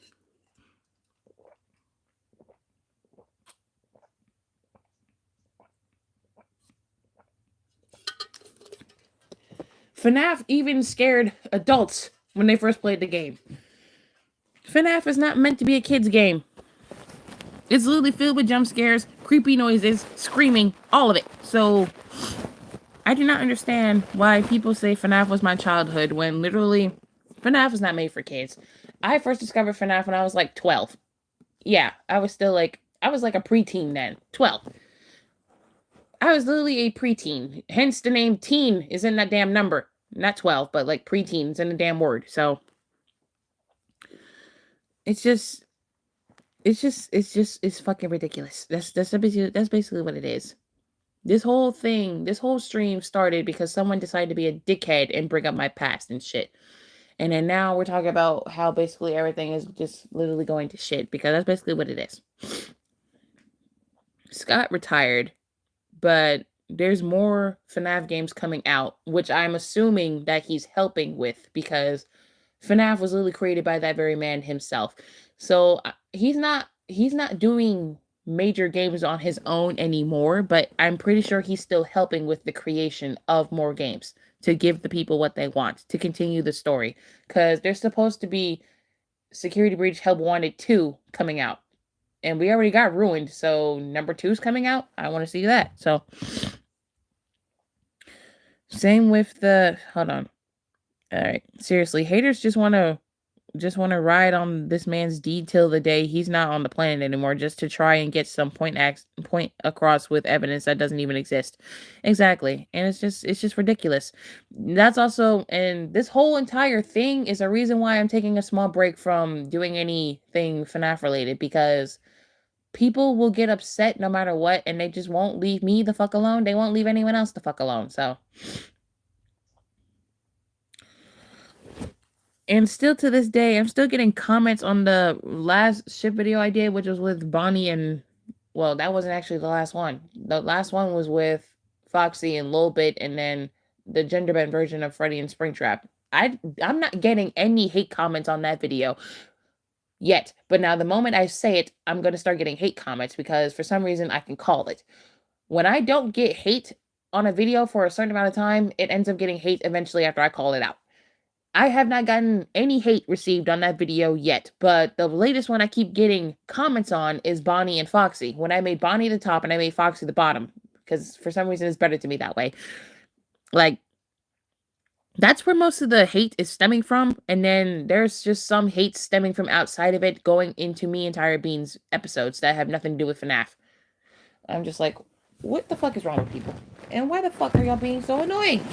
FNAF even scared adults when they first played the game. FNAF is not meant to be a kid's game. It's literally filled with jump scares, creepy noises, screaming, all of it. So, I do not understand why people say FNAF was my childhood when literally FNAF is not made for kids. I first discovered FNAF when I was like 12. Yeah, I was like a preteen then. 12. I was literally a preteen. Hence the name teen is in that damn number. Not 12, but like preteens in the damn word. So it's fucking ridiculous. That's basically what it is. This whole stream started because someone decided to be a dickhead and bring up my past and shit. And then now we're talking about how basically everything is just literally going to shit, because that's basically what it is. Scott retired, but there's more FNAF games coming out, which I'm assuming that he's helping with, because FNAF was literally created by that very man himself. So he's not doing major games on his own anymore, but I'm pretty sure he's still helping with the creation of more games to give the people what they want, to continue the story, because there's supposed to be Security Breach Help Wanted 2 coming out. And we already got Ruined, so number 2's coming out. I want to see that. So same with the hold on. All right, seriously, haters just want to ride on this man's deed till the day he's not on the planet anymore, just to try and get some point across with evidence that doesn't even exist. Exactly. And it's just ridiculous. That's also, and this whole entire thing is a reason why I'm taking a small break from doing anything FNAF related, because people will get upset no matter what, and they just won't leave me the fuck alone. They won't leave anyone else the fuck alone. So, and still to this day, I'm still getting comments on the last ship video I did, which was with Bonnie and, well, that wasn't actually the last one. The last one was with Foxy, and Lil Bit, and then the gender bent version of Freddy and Springtrap. I'm not getting any hate comments on that video yet. But now the moment I say it, I'm gonna start getting hate comments because for some reason I can call it. When I don't get hate on a video for a certain amount of time, it ends up getting hate eventually after I call it out. I have not gotten any hate received on that video yet, but the latest one I keep getting comments on is Bonnie and Foxy. When I made Bonnie the top and I made Foxy the bottom, because for some reason it's better to me that way. Like, that's where most of the hate is stemming from, and then there's just some hate stemming from outside of it going into me and Tyra Bean's episodes that have nothing to do with FNAF. I'm just like, what the fuck is wrong with people? And why the fuck are y'all being so annoying?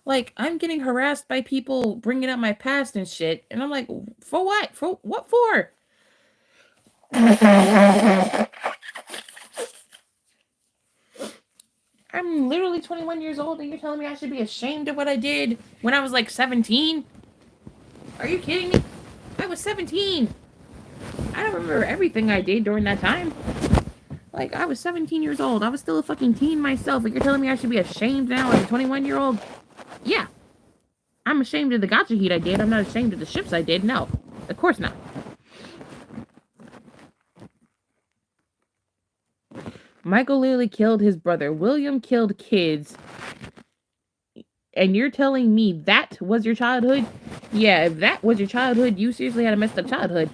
Like, I'm getting harassed by people bringing up my past and shit, and I'm like, for what? For what for? I'm literally 21 years old, and you're telling me I should be ashamed of what I did when I was like 17? Are you kidding me? I was 17. I don't remember everything I did during that time. Like, I was 17 years old. I was still a fucking teen myself, and you're telling me I should be ashamed now as a 21-year-old? Yeah. I'm ashamed of the Gacha Heat I did. I'm not ashamed of the ships I did. No. Of course not. Michael literally killed his brother. William killed kids. And you're telling me that was your childhood? Yeah, if that was your childhood, you seriously had a messed up childhood.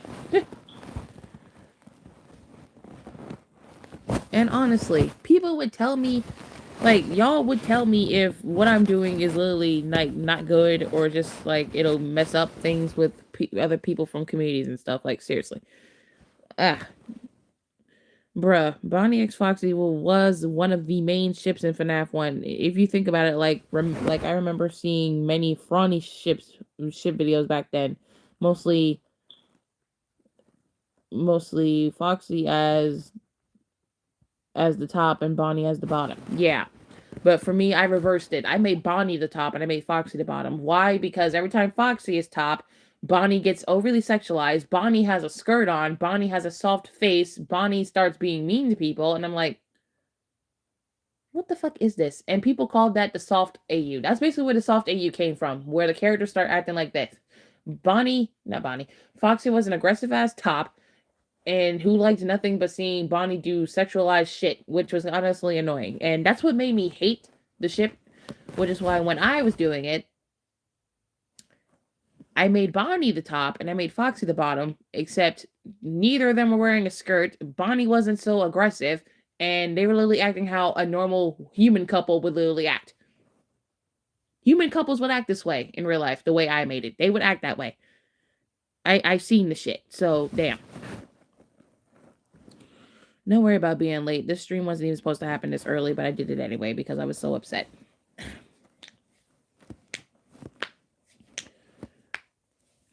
And honestly, people would tell me, like, y'all would tell me if what I'm doing is literally, like, not good or just, like, it'll mess up things with other people from communities and stuff. Like, seriously. Ah. Bruh, Bonnie X Foxy was one of the main ships in FNAF 1. If you think about it, like I remember seeing many Frawny ship videos back then. Mostly Foxy as the top and Bonnie as the bottom. Yeah. But for me, I reversed it. I made Bonnie the top and I made Foxy the bottom. Why? Because every time Foxy is top, Bonnie gets overly sexualized. Bonnie has a skirt on. Bonnie has a soft face. Bonnie starts being mean to people. And I'm like, what the fuck is this? And people called that the soft AU. That's basically where the soft AU came from, where the characters start acting like this. Foxy was an aggressive ass top and who liked nothing but seeing Bonnie do sexualized shit, which was honestly annoying. And that's what made me hate the ship, which is why when I was doing it, I made Bonnie the top and I made Foxy the bottom, except neither of them were wearing a skirt. Bonnie wasn't so aggressive, and they were literally acting how a normal human couple would literally act. Human couples would act this way in real life, the way I made it. They would act that way. I've seen the shit, so damn. Don't worry about being late. This stream wasn't even supposed to happen this early, but I did it anyway because I was so upset.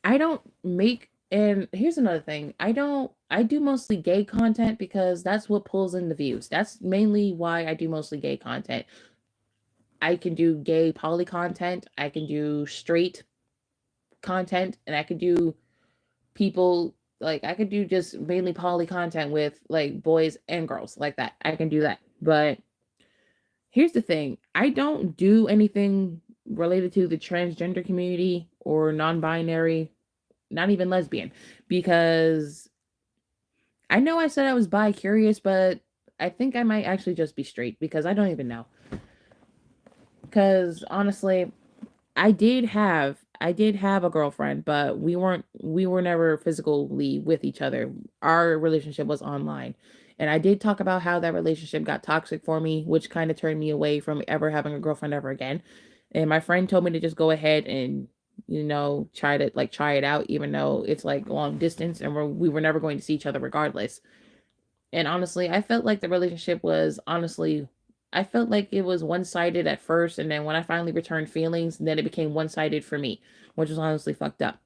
I don't make, and here's another thing. I do mostly gay content because that's what pulls in the views. That's mainly why I do mostly gay content. I can do gay poly content, I can do straight content, and I could do people, like, I could do just mainly poly content with, like, boys and girls like that. I can do that. But here's the thing. I don't do anything related to the transgender community or non-binary, not even lesbian, because I know I said I was bi-curious, but I think I might actually just be straight because I don't even know. Because honestly, I did have a girlfriend, but we were never physically with each other. Our relationship was online. And I did talk about how that relationship got toxic for me, which kind of turned me away from ever having a girlfriend ever again. And my friend told me to just go ahead and, try it out, even though it's like long distance and we were never going to see each other regardless. And honestly, I felt like the relationship was I felt like it was one-sided at first, and then when I finally returned feelings, then it became one-sided for me, which was honestly fucked up.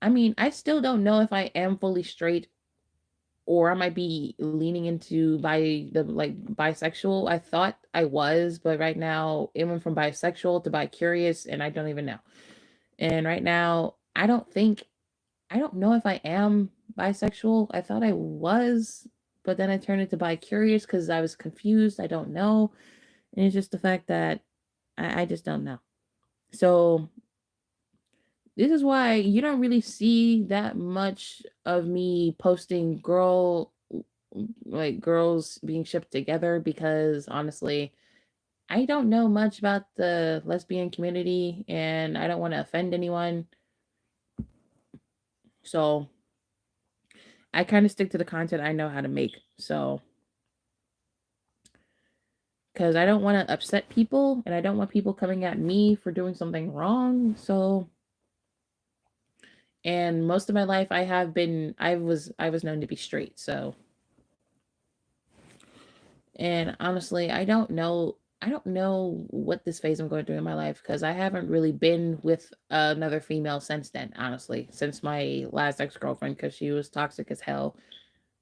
I mean, I still don't know if I am fully straight or I might be leaning into bisexual. I thought I was, but right now it went from bisexual to bi-curious, and I don't even know. And right now, I don't know if I am bisexual. I thought I was, but then I turned into bi-curious because I was confused. I don't know. And it's just the fact that I just don't know. So this is why you don't really see that much of me posting girls being shipped together because honestly, I don't know much about the lesbian community and I don't want to offend anyone. So I kind of stick to the content I know how to make. So, because I don't want to upset people and I don't want people coming at me for doing something wrong. So, and most of my life I was known to be straight. So, and honestly, I don't know what this phase I'm going through in my life because I haven't really been with another female since then, honestly, since my last ex-girlfriend because she was toxic as hell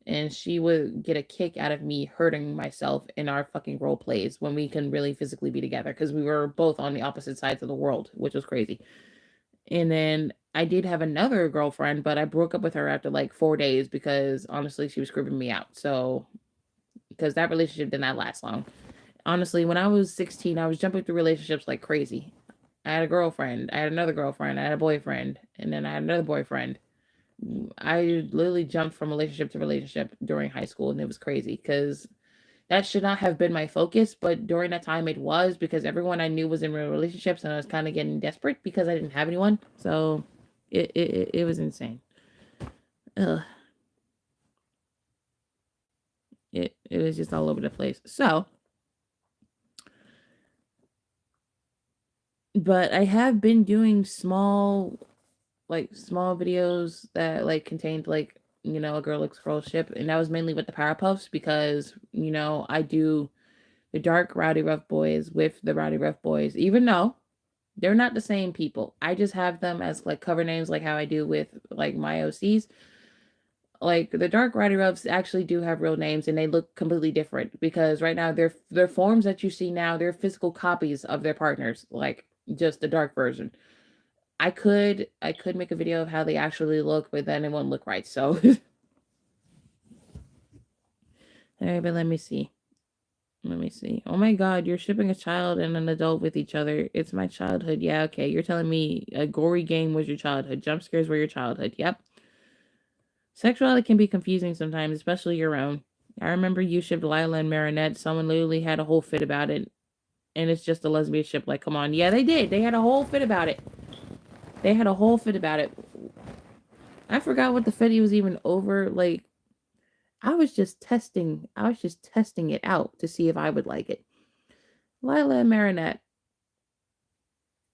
and she would get a kick out of me hurting myself in our fucking role plays when we can really physically be together because we were both on the opposite sides of the world, which was crazy. And then I did have another girlfriend, but I broke up with her after like 4 days because honestly, she was creeping me out. So, because that relationship did not last long. Honestly, when I was 16, I was jumping through relationships like crazy. I had a girlfriend, I had another girlfriend, I had a boyfriend, and then I had another boyfriend. I literally jumped from relationship to relationship during high school, and it was crazy because that should not have been my focus. But during that time, it was because everyone I knew was in real relationships, and I was kind of getting desperate because I didn't have anyone. So it was insane. Ugh, it was just all over the place. So, but I have been doing small videos that like contained like a girl looks girl ship, and that was mainly with the Powerpuffs because I do the dark rowdy rough boys with the rowdy rough boys, even though they're not the same people. I just have them as like cover names, like how I do with like my OCs. Like the dark rowdy roughs actually do have real names, and they look completely different because right now their forms that you see now they're physical copies of their partners, like just the dark version. I could make a video of how they actually look, but then it won't look right. So, all right, but let me see. Let me see. Oh my God, you're shipping a child and an adult with each other. It's my childhood. Yeah, okay. You're telling me a gory game was your childhood. Jump scares were your childhood. Yep. Sexuality can be confusing sometimes, especially your own. I remember you shipped Lila and Marinette. Someone literally had a whole fit about it. And it's just a lesbian ship. Like, come on. Yeah, they did. They had a whole fit about it. They had a whole fit about it. I forgot what the fit was even over. Like, I was just testing it out to see if I would like it. Lila and Marinette.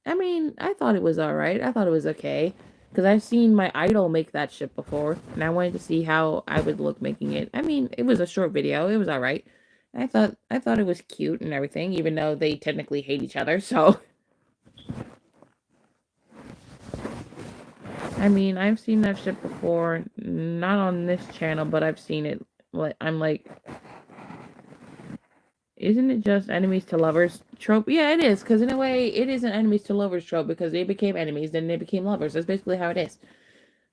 I mean, I thought it was alright. I thought it was okay. Because I've seen my idol make that ship before. And I wanted to see how I would look making it. I mean, it was a short video. It was alright. I thought it was cute and everything, even though they technically hate each other, so I mean, I've seen that ship before. Not on this channel, but I've seen it. I'm like, isn't it just enemies to lovers trope? Yeah, it is, because in a way, it is an enemies to lovers trope because they became enemies, then they became lovers. That's basically how it is.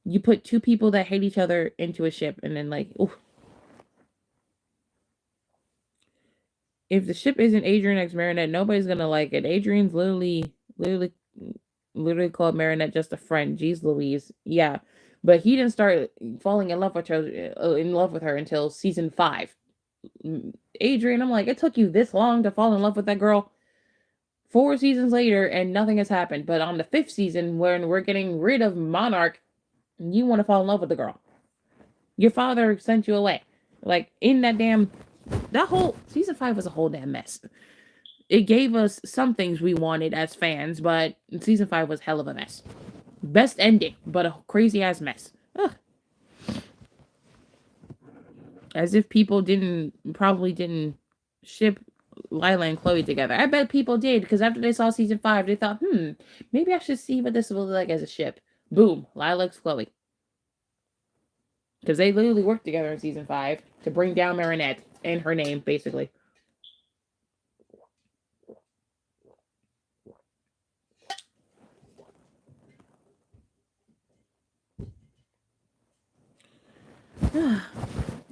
You put two people that hate each other into a ship, and then like, ooh, if the ship isn't Adrian X Marinette, nobody's gonna like it. Adrian's literally called Marinette just a friend. Jeez Louise, yeah, but he didn't start falling in love with her until season 5. Adrian, I'm like, it took you this long to fall in love with that girl. 4 seasons later, and nothing has happened. But on the 5th season, when we're getting rid of Monarch, you want to fall in love with the girl. Your father sent you away. Like, in that whole season 5 was a whole damn mess. It gave us some things we wanted as fans, but season 5 was hell of a mess. Best ending, but a crazy ass mess. Ugh. As if people probably didn't ship Lila and Chloe together. I bet people did, because after they saw season 5, they thought, maybe I should see what this will look like as a ship. Boom, Lila's Chloe. Because they literally worked together in season 5 to bring down Marinette and her name, basically.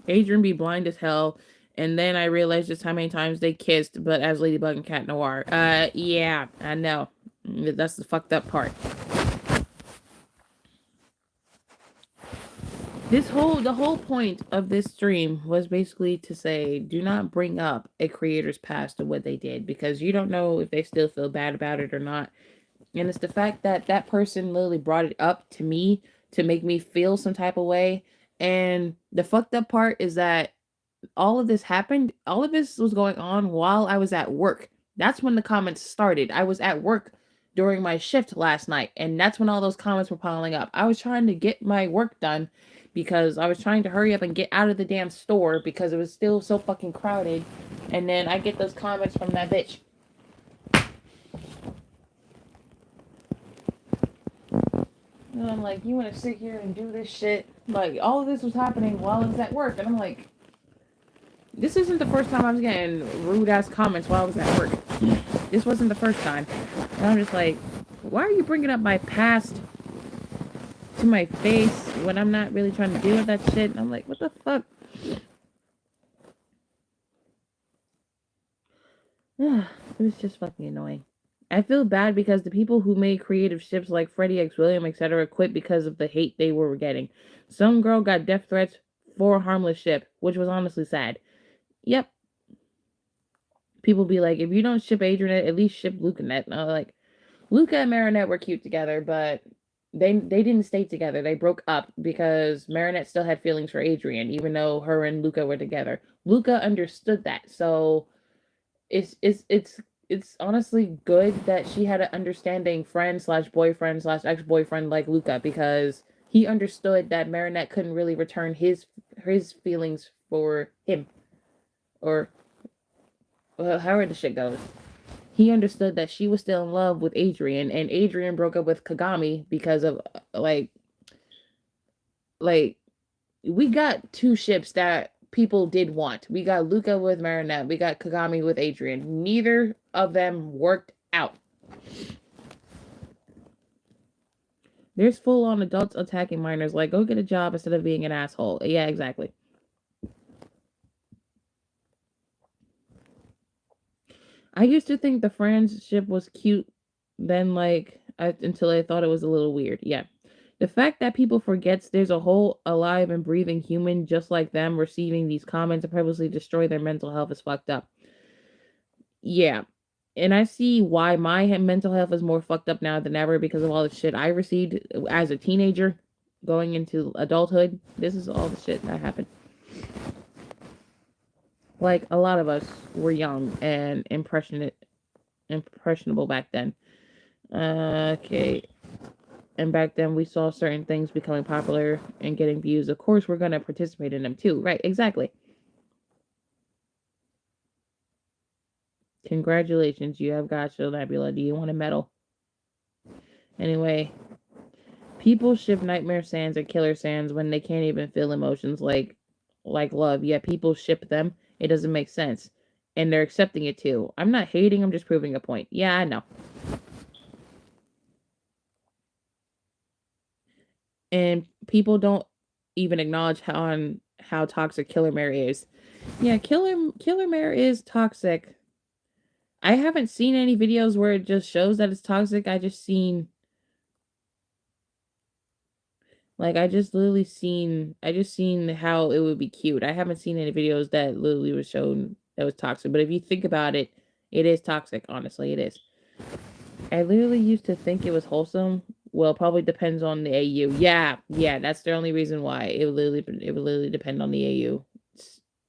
Adrian be blind as hell. And then I realized just how many times they kissed, but as Ladybug and Cat Noir. Yeah, I know. That's the fucked up part. The whole point of this stream was basically to say, do not bring up a creator's past of what they did, because you don't know if they still feel bad about it or not. And it's the fact that that person literally brought it up to me to make me feel some type of way. And the fucked up part is that all of this happened, all of this was going on while I was at work. That's when the comments started. I was at work during my shift last night, and that's when all those comments were piling up. I was trying to get my work done because I was trying to hurry up and get out of the damn store because it was still so fucking crowded. And then I get those comments from that bitch. And I'm like, you want to sit here and do this shit? Like, all of this was happening while I was at work. And I'm like, this isn't the first time I was getting rude ass comments while I was at work. This wasn't the first time. And I'm just like, why are you bringing up my past to my face when I'm not really trying to deal with that shit? And I'm like, what the fuck? It was just fucking annoying. I feel bad because the people who made creative ships like Freddie X William, etc., quit because of the hate they were getting. Some girl got death threats for a harmless ship, which was honestly sad. Yep. People be like, if you don't ship Adrian, at least ship Luca Net. And I was like, Luca and Marinette were cute together, but they didn't stay together. They broke up because Marinette still had feelings for Adrian, even though her and Luca were together. Luca understood that, so it's honestly good that she had an understanding friend slash boyfriend slash ex-boyfriend like Luca, because he understood that Marinette couldn't really return his feelings for him, or however the shit goes. He understood that she was still in love with Adrian, and Adrian broke up with Kagami because of like we got two ships that people did want. We got Luca with Marinette. We got Kagami with Adrian. Neither of them worked out. There's full-on adults attacking minors. Like, go get a job instead of being an asshole. Yeah, exactly. I used to think the friendship was cute, then until I thought it was a little weird. Yeah. The fact that people forgets there's a whole alive and breathing human just like them receiving these comments and purposely destroy their mental health is fucked up. Yeah. And I see why my mental health is more fucked up now than ever because of all the shit I received as a teenager going into adulthood. This is all the shit that happened. Like, a lot of us were young and impressionable back then. Okay. And back then we saw certain things becoming popular and getting views. Of course, we're going to participate in them too. Right, exactly. Congratulations, you have Gacha Nebula. Do you want a medal? Anyway, people ship Nightmare Sands or Killer Sands when they can't even feel emotions like love. Yet people ship them. It doesn't make sense. And they're accepting it too. I'm not hating, I'm just proving a point. Yeah, I know. And people don't even acknowledge how toxic Killer Mare is. Yeah, Killer Mare is toxic. I haven't seen any videos where it just shows that it's toxic. I just seen I just seen how it would be cute. I haven't seen any videos that literally was shown that was toxic. But if you think about it, it is toxic. Honestly, it is. I literally used to think it was wholesome. Well, probably depends on the AU. Yeah, that's the only reason why it would literally depend on the AU.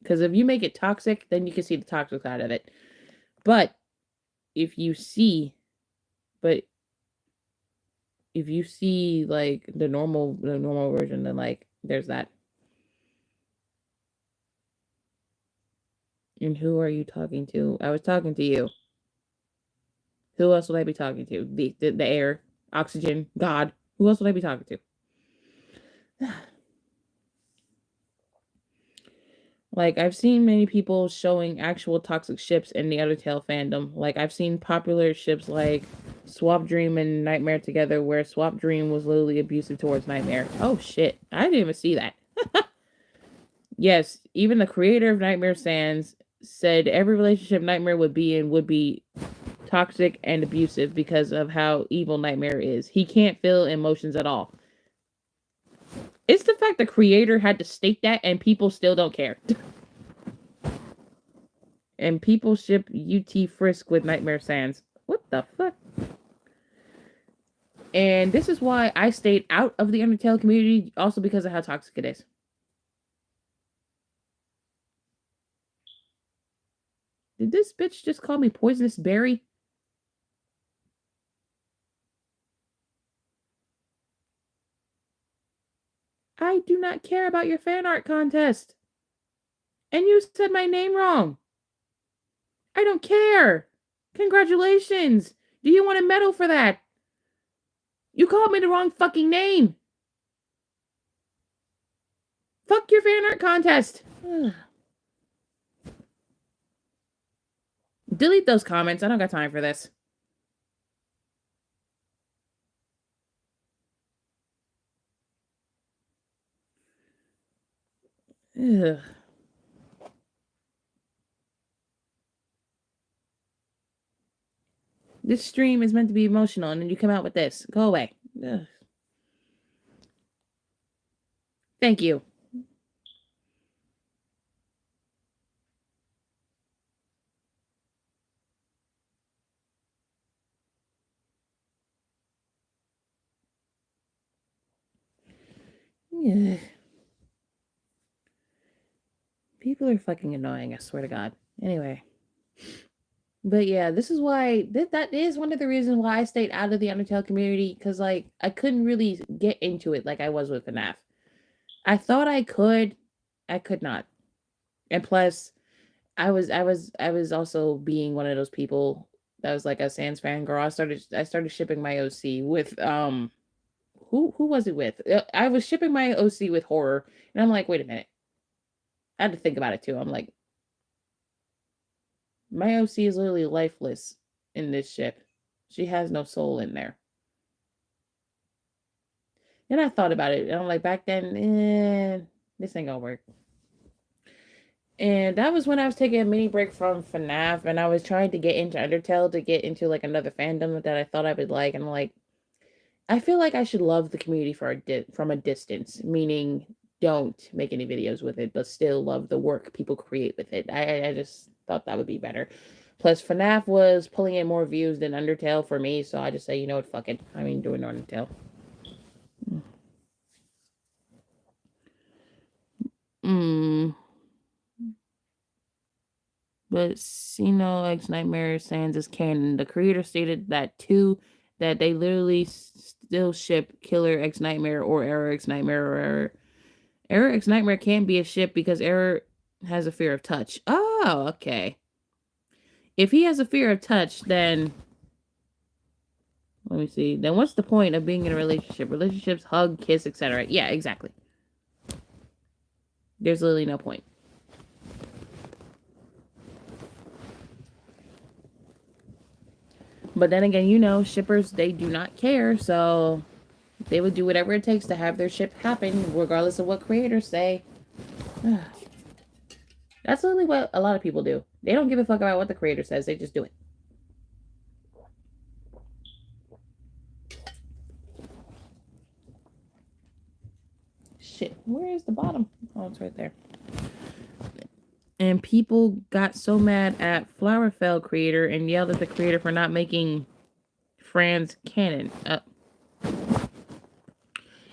Because if you make it toxic, then you can see the toxic side of it. But if you see like the normal version, then like there's that. And who are you talking to? I was talking to you. Who else would I be talking to? The air, oxygen, God. Who else would I be talking to? Like, I've seen many people showing actual toxic ships in the Undertale fandom. Like, I've seen popular ships like Swap Dream and Nightmare together, where Swap Dream was literally abusive towards Nightmare. Oh shit, I didn't even see that. Yes, even the creator of Nightmare Sans said every relationship Nightmare would be in would be toxic and abusive because of how evil Nightmare is. He can't feel emotions at all. It's the fact the creator had to state that and people still don't care. And people ship UT Frisk with Nightmare Sans. What the fuck? And this is why I stayed out of the Undertale community, also because of how toxic it is. Did this bitch just call me poisonous berry? I do not care about your fan art contest. And you said my name wrong. I don't care. Congratulations. Do you want a medal for that? You called me the wrong fucking name. Fuck your fan art contest. Delete those comments. I don't got time for this. Ugh. This stream is meant to be emotional, and then you come out with this. Go away. Ugh. Thank you. Ugh. People are fucking annoying, I swear to God. Anyway. But yeah, this is why that is one of the reasons why I stayed out of the Undertale community, because like I couldn't really get into it like I was with FNAF. I thought I could not. And plus, I was also being one of those people that was like a Sans fan girl. I started shipping my OC with who was it with? I was shipping my OC with horror, and I'm like, wait a minute. I had to think about it too. I'm like, my OC is literally lifeless in this ship. She has no soul in there. And I thought about it, and I'm like, back then, this ain't gonna work. And that was when I was taking a mini break from FNAF, and I was trying to get into Undertale to get into like another fandom that I thought I would like. And I'm like, I feel like I should love the community from a distance, meaning don't make any videos with it, but still love the work people create with it. I just thought that would be better. Plus, FNAF was pulling in more views than Undertale for me, so I just say, you know what, fuck it. I mean, doing Undertale. Hmm. But Xeno X Nightmare Sans is canon. The creator stated that too, that they literally still ship Killer X Nightmare or Error X Nightmare or Error X Nightmare can't be a ship because Error has a fear of touch. Oh, okay. If he has a fear of touch, then let me see. Then what's the point of being in a relationship? Relationships, hug, kiss, etc. Yeah, exactly. There's literally no point. But then again, you know, shippers, they do not care, so they would do whatever it takes to have their ship happen, regardless of what creators say. That's literally what a lot of people do. They don't give a fuck about what the creator says, they just do it. Shit, where is the bottom? Oh, it's right there. And people got so mad at Flowerfell creator and yelled at the creator for not making Fran's canon.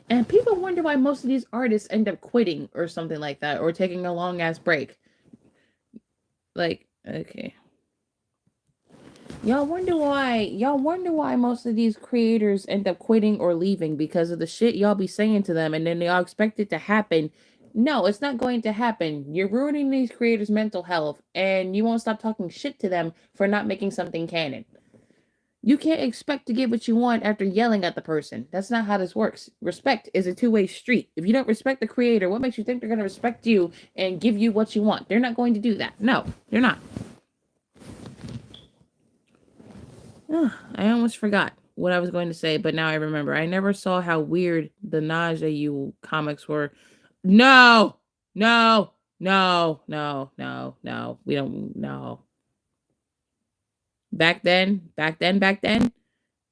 And people wonder why most of these artists end up quitting or something like that, or taking a long ass break. Like, okay. Y'all wonder why most of these creators end up quitting or leaving because of the shit y'all be saying to them, and then y'all expect it to happen. No, it's not going to happen. You're ruining these creators' mental health, and you won't stop talking shit to them for not making something canon. You can't expect to get what you want after yelling at the person. That's not how this works. Respect is a two-way street. If you don't respect the creator, what makes you think they're going to respect you and give you what you want? They're not going to do that. No, they're not. I almost forgot what I was going to say, but now I remember. I never saw how weird the Nausea You comics were. No! No, no, no, no, no. We don't no. Back then,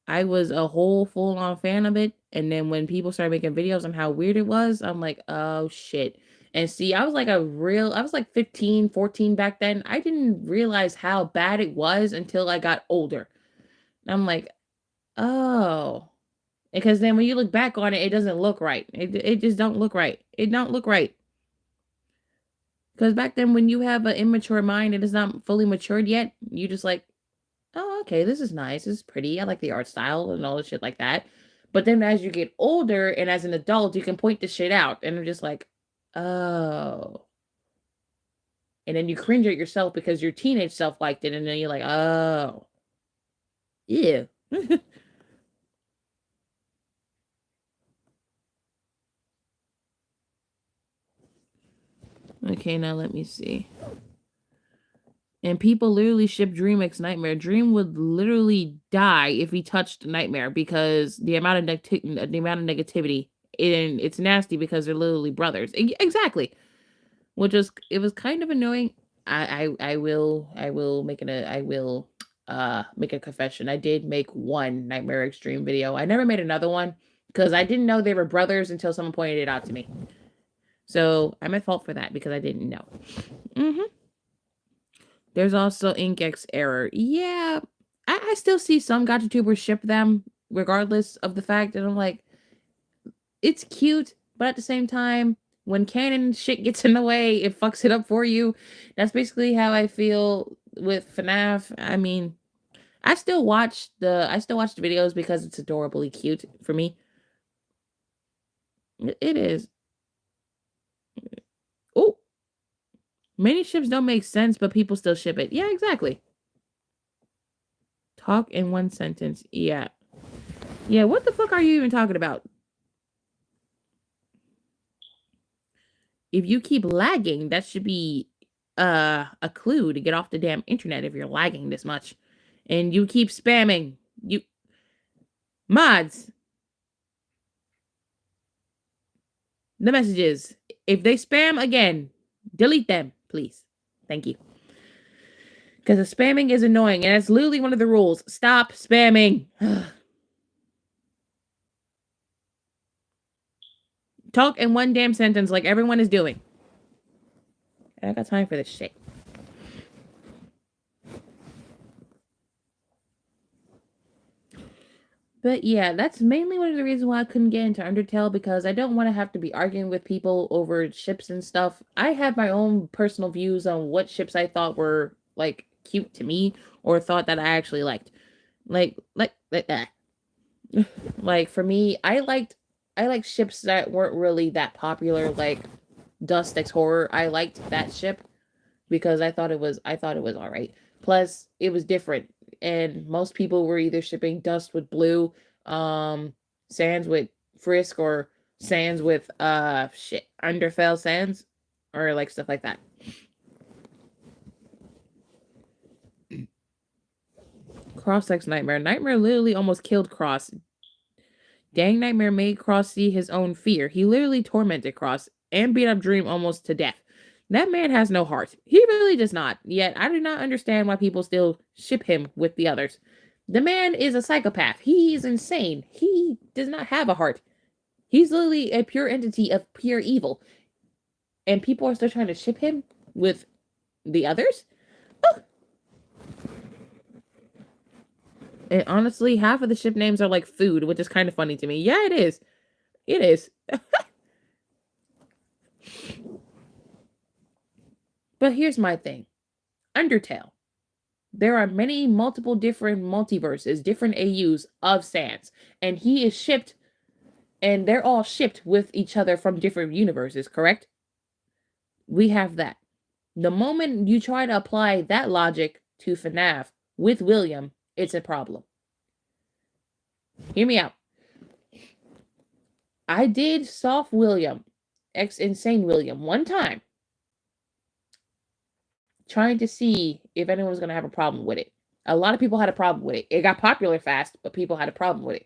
I was a whole full on fan of it. And then when people started making videos on how weird it was, I'm like, oh shit. And see, I was like 15, 14 back then. I didn't realize how bad it was until I got older. I'm like, oh. Because then when you look back on it, it doesn't look right. It just don't look right. It don't look right. Because back then, when you have an immature mind and it's not fully matured yet, you just like, oh, okay, this is nice. This is pretty. I like the art style and all the shit like that. But then as you get older and as an adult, you can point this shit out. And I'm just like, oh. And then you cringe at yourself because your teenage self liked it. And then you're like, oh. Yeah. Okay, now let me see. And people literally ship Dream X Nightmare. Dream would literally die if he touched Nightmare because the amount of negativity, and it's nasty because they're literally brothers. Exactly. Which was it was kind of annoying. I will make a confession. I did make one Nightmare Extreme video. I never made another one because I didn't know they were brothers until someone pointed it out to me. So I'm at fault for that because I didn't know. Mm-hmm. There's also Inkex error. Yeah, I still see some Gacha tubers ship them regardless of the fact that I'm like, it's cute, but at the same time, when canon shit gets in the way, it fucks it up for you. That's basically how I feel with FNAF. I mean, I still watch the videos because it's adorably cute for me. It is. Oh, many ships don't make sense, but people still ship it. Yeah, exactly. Talk in one sentence. Yeah. Yeah, what the fuck are you even talking about? If you keep lagging, that should be a clue to get off the damn internet if you're lagging this much. And you keep spamming. You mods, the messages. If they spam again, delete them, please. Thank you. Because the spamming is annoying, and it's literally one of the rules. Stop spamming. Talk in one damn sentence like everyone is doing. I got time for this shit. But yeah, that's mainly one of the reasons why I couldn't get into Undertale because I don't want to have to be arguing with people over ships and stuff. I have my own personal views on what ships I thought were like cute to me or thought that I actually liked. Like like for me, I liked ships that weren't really that popular like Dust X Horror. I liked that ship because I thought it was all right. Plus, it was different, and most people were either shipping Dust with Blue, Sands with Frisk, or Sands with shit Underfell Sands, or like stuff like that. Cross X Nightmare. Nightmare literally almost killed Cross. Dang Nightmare made Cross see his own fear. He literally tormented Cross and beat up Dream almost to death. That man has no heart. He really does not. Yet I do not understand why people still ship him with the others. The man is a psychopath. He's insane. He does not have a heart. He's literally a pure entity of pure evil. And people are still trying to ship him with the others? Oh. And honestly, half of the ship names are like food, which is kind of funny to me. Yeah, it is. It is. But here's my thing. Undertale. There are many multiple different multiverses, different AUs of Sans, and he is shipped and they're all shipped with each other from different universes, correct? We have that. The moment you try to apply that logic to FNAF with William, it's a problem. Hear me out. I did soft William, ex insane William, one time, trying to see if anyone was going to have a problem with it. A lot of people had a problem with it. It got popular fast, but people had a problem with it.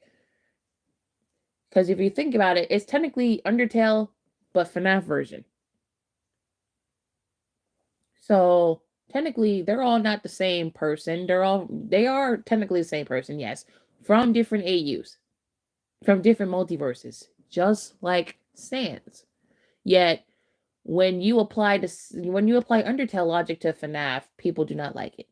Because if you think about it, it's technically Undertale, but FNAF version. So technically, they're all not the same person. They are technically the same person, yes, from different AUs, from different multiverses, just like Sans. Yet when you apply Undertale logic to FNAF, people do not like it.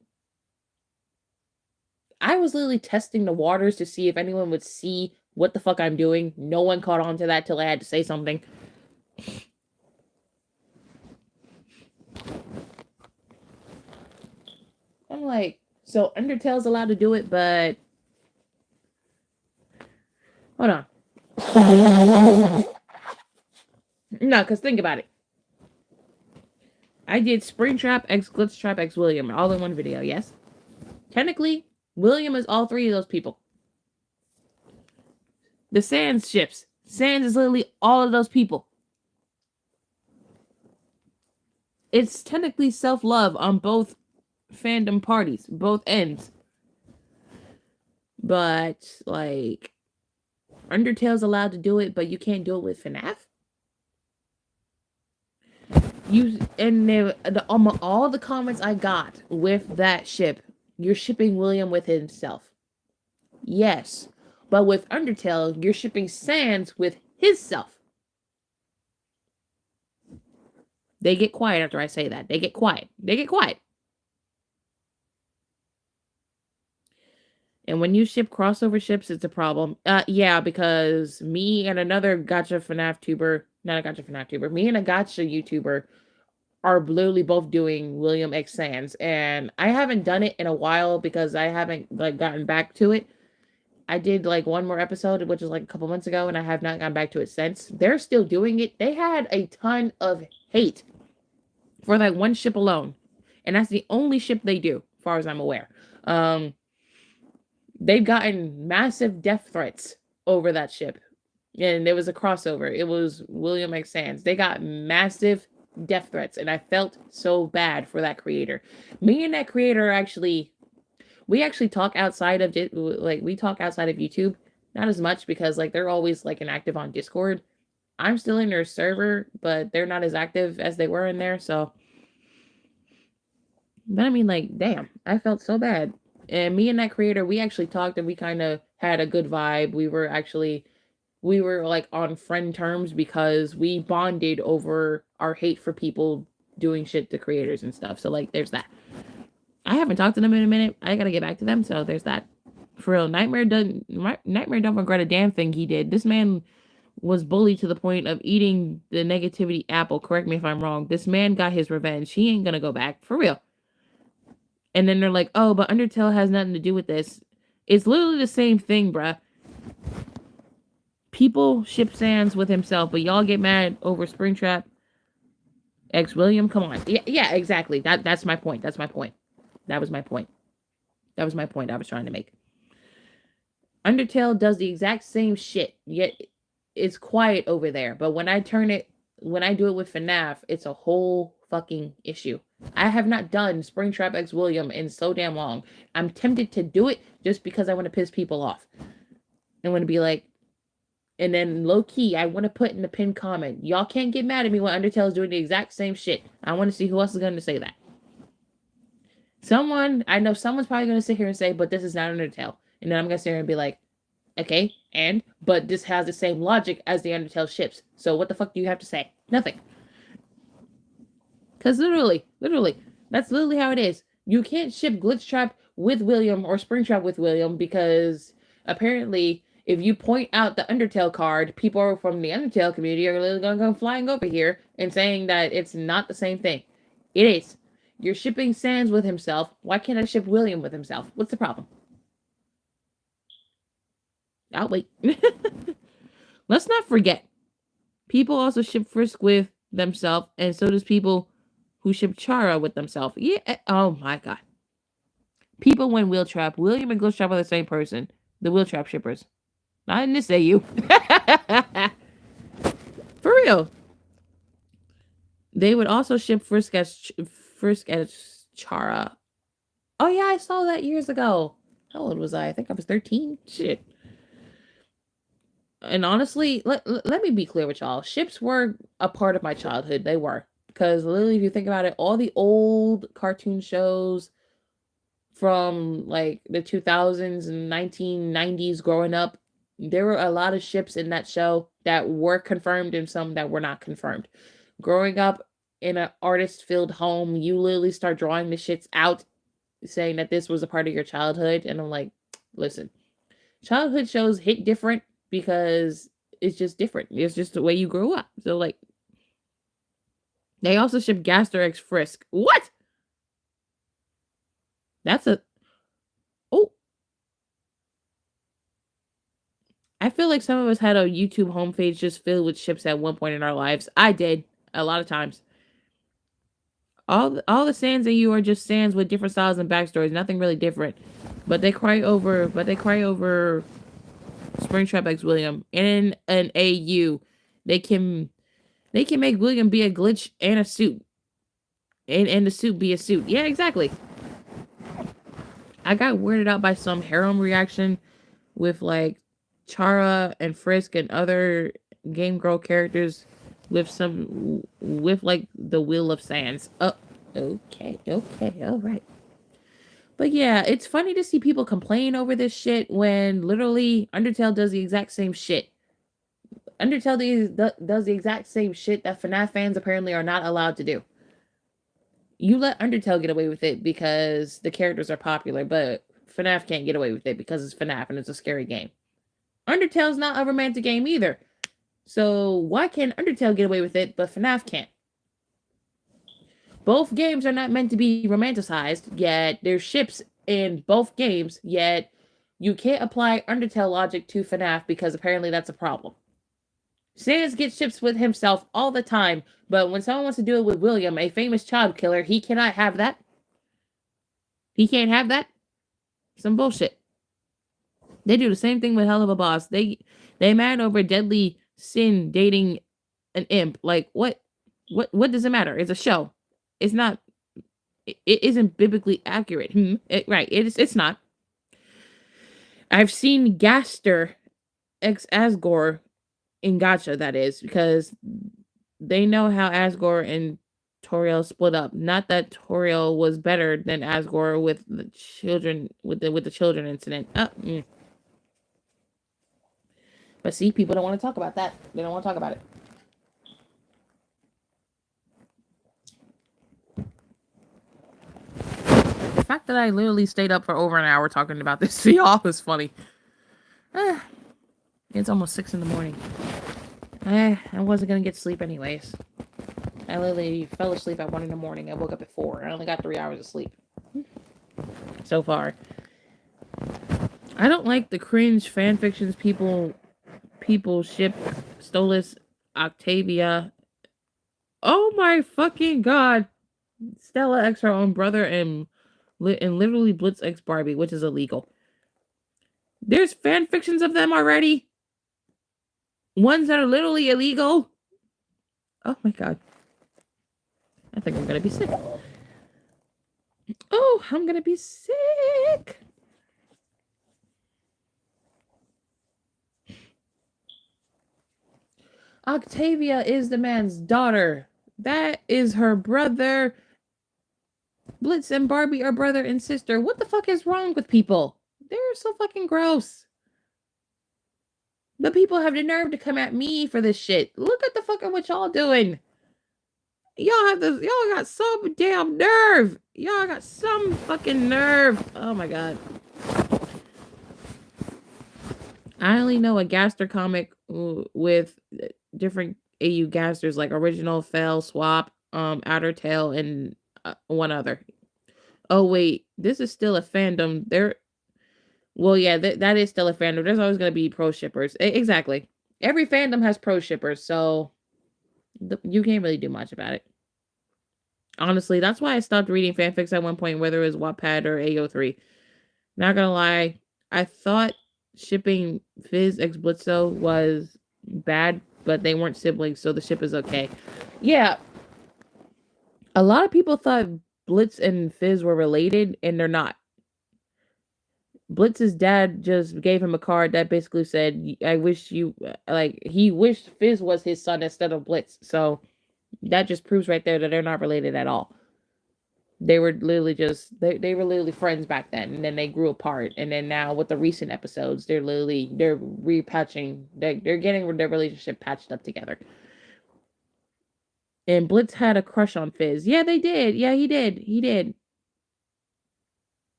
I was literally testing the waters to see if anyone would see what the fuck I'm doing. No one caught on to that till I had to say something. I'm like, so Undertale's allowed to do it, but hold on. No, because think about it. I did Springtrap X Glitchtrap X William all in one video, yes? Technically, William is all three of those people. The Sans ships. Sans is literally all of those people. It's technically self-love on both fandom parties, both ends. But, like, Undertale's allowed to do it, but you can't do it with FNAF? All the comments I got with that ship, you're shipping William with himself. Yes. But with Undertale, you're shipping Sans with his self. They get quiet after I say that. They get quiet. They get quiet. And when you ship crossover ships, it's a problem. Yeah, because me and another Gacha FNAF tuber, not a Gacha FNAF tuber, me and a Gacha YouTuber are literally both doing William X Sans, and I haven't done it in a while because I haven't like gotten back to it. I did like one more episode, which was like a couple months ago, and I have not gone back to it since. They're still doing it. They had a ton of hate for that one ship alone, and that's the only ship they do, as far as I'm aware. They've gotten massive death threats over that ship, and there was a crossover. It was William X Sans. They got massive death threats, and I felt so bad for that creator. Me and that creator we actually talk outside of we talk outside of YouTube, not as much because like they're always like inactive on Discord. I'm still in their server, but they're not as active as they were in there. So, but I mean, like, damn, I felt so bad. And me and that creator, we actually talked, and we kind of had a good vibe. We were like on friend terms because we bonded over our hate for people doing shit to creators and stuff. So like, there's that. I haven't talked to them in a minute. I gotta get back to them. So there's that. For real, Nightmare don't regret a damn thing he did. This man was bullied to the point of eating the negativity apple. Correct me if I'm wrong. This man got his revenge. He ain't gonna go back for real. And then they're like, oh, but Undertale has nothing to do with this. It's literally the same thing, bruh. People ship Sans with himself, but y'all get mad over Springtrap X William. Come on. Yeah, exactly. That's my point. That's my point. That was my point. That was my point I was trying to make. Undertale does the exact same shit, yet it's quiet over there. But when I do it with FNAF, it's a whole fucking issue. I have not done Springtrap X William in so damn long. I'm tempted to do it just because I want to piss people off. I want to be like, and then low key, I want to put in the pinned comment, y'all can't get mad at me when Undertale is doing the exact same shit. I want to see who else is going to say that. I know someone's probably going to sit here and say, but this is not Undertale. And then I'm going to sit here and be like, okay, but this has the same logic as the Undertale ships. So what the fuck do you have to say? Nothing. Because literally, that's literally how it is. You can't ship Glitchtrap with William or Springtrap with William because apparently if you point out the Undertale card, people from the Undertale community are literally going to come flying over here and saying that it's not the same thing. It is. You're shipping Sans with himself. Why can't I ship William with himself? What's the problem? I'll wait. Let's not forget. People also ship Frisk with themselves, and so does people who ship Chara with themselves. Yeah. Oh my god. People win Wheel Trap. William and Glitchtrap are the same person. The Wheel Trap shippers. Not in this AU. For real. They would also ship Frisk as Chara. Oh yeah, I saw that years ago. How old was I? I think I was 13. Shit. And honestly, let me be clear with y'all. Ships were a part of my childhood. They were. Because literally, if you think about it, all the old cartoon shows from like the 2000s and 1990s growing up, there were a lot of ships in that show that were confirmed and some that were not confirmed. Growing up in an artist filled home, you literally start drawing the shits out saying that this was a part of your childhood. And I'm like, listen, childhood shows hit different because it's just different. It's just the way you grew up. So, like, they also ship Gaster X Frisk. What? That's a. Oh. I feel like some of us had a YouTube homepage just filled with ships at one point in our lives. I did a lot of times. All the Sans and you are just Sans with different styles and backstories. Nothing really different. But they cry over. Springtrap X William in an AU. They can make William be a glitch and a suit. And the suit be a suit. Yeah, exactly. I got weirded out by some harem reaction with like Chara and Frisk and other Game Girl characters with like the Wheel of Sands. Oh, okay, all right. But yeah, it's funny to see people complain over this shit when literally Undertale does the exact same shit. Undertale does the exact same shit that FNAF fans apparently are not allowed to do. You let Undertale get away with it because the characters are popular, but FNAF can't get away with it because it's FNAF and it's a scary game. Undertale's not a romantic game either. So why can Undertale get away with it, but FNAF can't? Both games are not meant to be romanticized, yet there's ships in both games, yet you can't apply Undertale logic to FNAF because apparently that's a problem. Sans gets ships with himself all the time, but when someone wants to do it with William, a famous child killer, he cannot have that. He can't have that. Some bullshit. They do the same thing with Hell of a Boss. They mad over Deadly Sin dating an imp. Like what does it matter? It's a show. It's not. It isn't biblically accurate. Right. It's not. I've seen Gaster X Asgore in Gacha, that is, because they know how Asgore and Toriel split up. Not that Toriel was better than Asgore with the children with the children incident. But see, people don't want to talk about that. They don't want to talk about it. The fact that I literally stayed up for over an hour talking about this to y'all is funny. It's almost 6 in the morning. I wasn't gonna get sleep anyways. I literally fell asleep at 1 in the morning. I woke up at 4. I only got 3 hours of sleep so far. I don't like the cringe fan fictions people ship Stolas Octavia. Oh my fucking god. Stella X her own brother and literally Blitz X Barbie, which is illegal. There's fan fictions of them already. Ones that are literally illegal. Oh my god. I think I'm gonna be sick. Oh, I'm gonna be sick. Octavia is the man's daughter. That is her brother. Blitz and Barbie are brother and sister. What the fuck is wrong with people? They're so fucking gross. But people have the nerve to come at me for this shit. Look at the fucking what y'all doing. Y'all got some damn nerve. Y'all got some fucking nerve. Oh my god. I only know a Gaster comic with different AU Gasters, like Original, Fell, Swap, Outer Tail, and one other. Oh wait, this is still a fandom. Well, yeah, that is still a fandom. There's always going to be pro shippers. Exactly. Every fandom has pro shippers, so you can't really do much about it. Honestly, that's why I stopped reading fanfics at one point, whether it was Wattpad or AO3. Not gonna lie, I thought shipping Fizz X Blitzo was bad, but they weren't siblings, so the ship is okay. Yeah. A lot of people thought Blitz and Fizz were related, and they're not. Blitz's dad just gave him a card that basically said, I wish you, like, he wished Fizz was his son instead of Blitz. So That just proves right there that they're not related at all. They were literally just they were literally friends back then, and then they grew apart, and then now with the recent episodes, they're repatching, they're getting their relationship patched up together. And Blitz had a crush on Fizz. Yeah, they did. Yeah, he did. He did.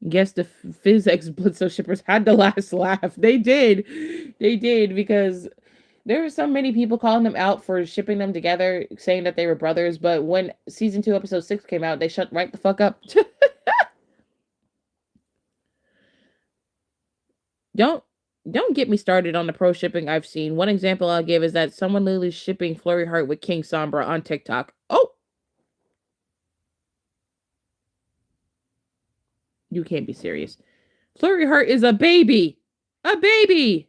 Guess the Fizz ex Blitzo shippers had the last laugh. They did. They did because there were so many people calling them out for shipping them together, saying that they were brothers. But when season 2, episode 6 came out, they shut right the fuck up. don't don't get me started on the pro shipping I've seen. One example I'll give is that someone literally shipping Flurry Heart with King Sombra on TikTok. Oh, you can't be serious. Flurry Heart is a baby. A baby.